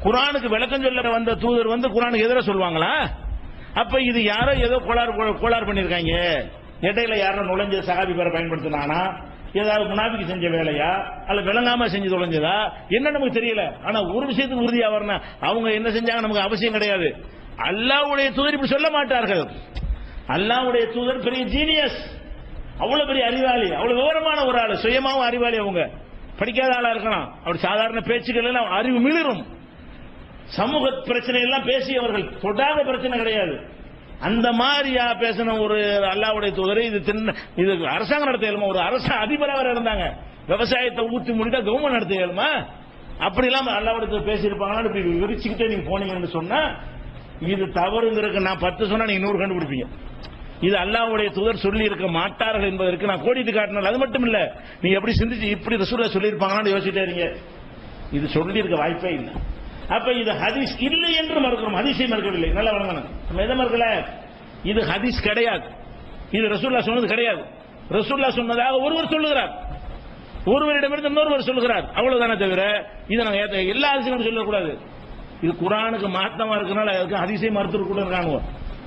குர்ஆனுக்கு விளக்கம் சொல்ல வந்த தூதர் வந்து குர்ஆனுக்கு எதிராக சொல்லுவாங்களா? அப்ப இது யாரோ ஏதோ கோளாறு பண்ணிருக்காங்க, இடையில யாரும் நுழைஞ்ச சஹாபி பேரை பயன்படுத்தினானா, ஏதாவது முனாபிக்கு செஞ்ச வேலையா, அல்ல விளங்காம செஞ்சு தொலைஞ்சதா என்ன நமக்கு தெரியல. ஆனா ஒரு விஷயத்துக்கு உறுதியா வரணும், அவங்க என்ன செஞ்சாங்க நமக்கு அவசியம் கிடையாது. அல்லாஹ்வுடைய தூதர் இப்படி சொல்ல மாட்டார்கள். அல்லாஹ்வுடைய தூதர் பெரிய ஜீனியஸ், அவ்வளவு பெரிய அறிவாளி, அவ்வளவு விவரமான ஒரு ஆளு, சுயமாவும் அறிவாளி. அவங்க படிக்காத ஆளா இருக்கலாம், அப்படி சாதாரண பேச்சுக்கள் எல்லாம் அறிவு மிளிரும். சமூக பிரச்சனை எல்லாம் பேசியவர்கள், தொடாத பிரச்சனை கிடையாது. அந்த மாதிரியா பேசின ஒரு அல்லாஹ்வுடைய தூதர் இது அரசாங்கம் நடத்த இயலுமா? ஒரு அரச அதிபராக இருந்தாங்க, விவசாயத்தை ஊற்றி முடித்தா கவர்மெண்ட் நடத்த இயலுமா? அப்படி இல்லாம அல்லாஹ்வுடைய பேசியிருப்பாங்களா? இப்படி விரிச்சுக்கிட்டே நீங்க போனீங்கன்னு சொன்னா இது தவறுங்கிறதுக்கு நான் 10 சொன்னா நீங்க 100 கண்டுபிடிப்பீங்க. இது அல்லாஹ்வுடைய தூதர் சொல்லி இருக்க மாட்டார்கள் என்பதற்கு நான் கோடிட்டு காட்டினால் அது மட்டும் இல்ல, நீங்க எப்படி சிந்திச்சு இப்படி ரசூலுல்லாஹ் சொல்லியிருப்பாங்களான்னு யோசிச்சுட்டே இருங்க. இது சொல்லி இருக்க வாய்ப்பே இல்லை. அப்ப இது ஹதீஸ் இல்லை என்று மறுக்கிறோம், ஹதீஸை மறுக்கவில்லை. நல்லா வழங்கணும், நம்ம எதை மறுக்கல? இது ஹதீஸ் கிடையாது, இது ரசூலுல்லாஹ் சொன்னது கிடையாது. ரசூலுல்லாஹ் சொன்னதாக ஒருவர் சொல்லுகிறார், ஒருவரிடமிருந்து இன்னொருவர் சொல்லுகிறார், அவ்வளவுதானே தவிர இதை நாங்கள் எல்லா ஹதீஸையும் சொல்லக்கூடாது. இது குர்ஆனுக்கு மாத்தமா இருக்கனால ஹதீஸை மறுத்து கூட இருக்காங்க,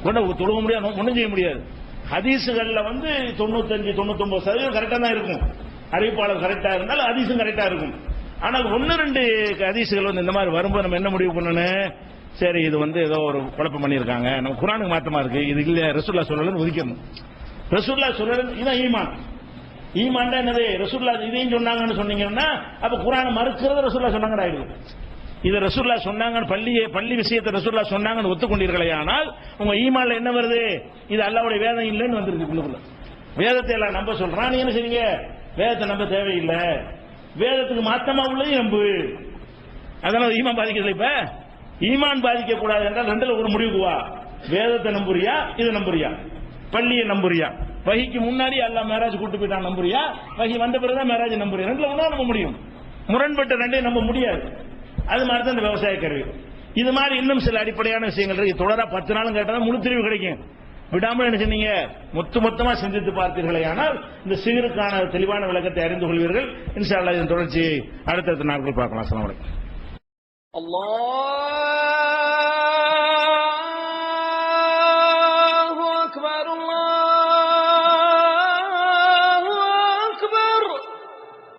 கொண்ட தொழுக முடியாது, ஒன்றும் செய்ய முடியாது. ஹதீஸுகள்ல 95-99% கரெக்டா தான் இருக்கும், அறிவிப்பாளர் கரெக்டா இருந்தாலும் ஹதீஸும் கரெக்டா இருக்கும். ஆனால் 1-2 ஹதீஸுகள் இந்த மாதிரி வரும்போது நம்ம என்ன முடிவு பண்ணணும்? சரி, இது ஏதோ ஒரு குழப்பம் பண்ணியிருக்காங்க, நம்ம குர்ஆனுக்கு மாத்தமா இருக்கு, இது இல்ல ரசூலுல்லாஹ் சொல்லலன்னு ஒதுக்கணும். ரசூலுல்லாஹ் சொல்லல இதான் ஈமான். ஈமான்டா என்னது? ரசூலுல்லாஹ் இதையும் சொன்னாங்கன்னு சொன்னீங்கன்னா அப்ப குர்ஆனை மறுக்கிறது ரசூலுல்லாஹ் சொன்னாங்கன்னு ஆயிடும். இது ரசூலுல்லாஹ் சொன்னாங்கன்னு பள்ளி விஷயத்தை ரசூலுல்லாஹ் சொன்னாங்கன்னு ஒத்துக்கொண்டீர்களே, ஆனால் உங்க ஈமான்ல என்ன வருது? இது அல்லாஹ்வுடைய வேதம் இல்லைன்னு வந்திருக்கு. வேதத்தை எல்லாம் நம்ப சொல்றான், நீ என்ன செய்வீங்க? வேதத்தை நம்ப தேவையில்லை, வேதத்துக்கு மாத்தமா உள்ளதையும் நம்பு. அதனால ஈமான் பாதிக்கிறது. இப்ப ஈமான் பாதிக்க கூடாது என்றால் ரெண்டுல ஒரு முடிவுக்கு வா. வேதத்தை நம்புறியா, இதை நம்புறியா? பள்ளியை நம்புறியா? வஹிக்கு முன்னாடி அல்லாஹ் மேராஜ் கூட்டு போயிட்டான் நம்புறியா? வஹி வந்த பிறகுதான் மேராஜ் நம்புறியா? ரெண்டுல ஒண்ணா நம்ப முடியும். முரண்பட்ட ரெண்டையும் நம்ப முடியாது. அது மாதிரி தான் இந்த விவசாய கருவி. இது மாதிரி இன்னும் சில அடிப்படையான விஷயங்கள் இருக்கு. தொடரா 10 நாளும் கேட்டா முழு தெளிவு கிடைக்கும். விடாமல் என்ன சொன்னீங்க, மொத்தமா சிந்தித்து பார்த்தீர்களே ஆனால் இந்த சிகருக்கான தெளிவான விளக்கத்தை அறிந்து கொள்வீர்கள். இன்ஷா அல்லாஹ் இதன் தொடர்ச்சியை அடுத்தடுத்த நாட்கள் பார்க்கலாம். அஸ்ஸலாமு அலைக்கும். அல்லாஹ்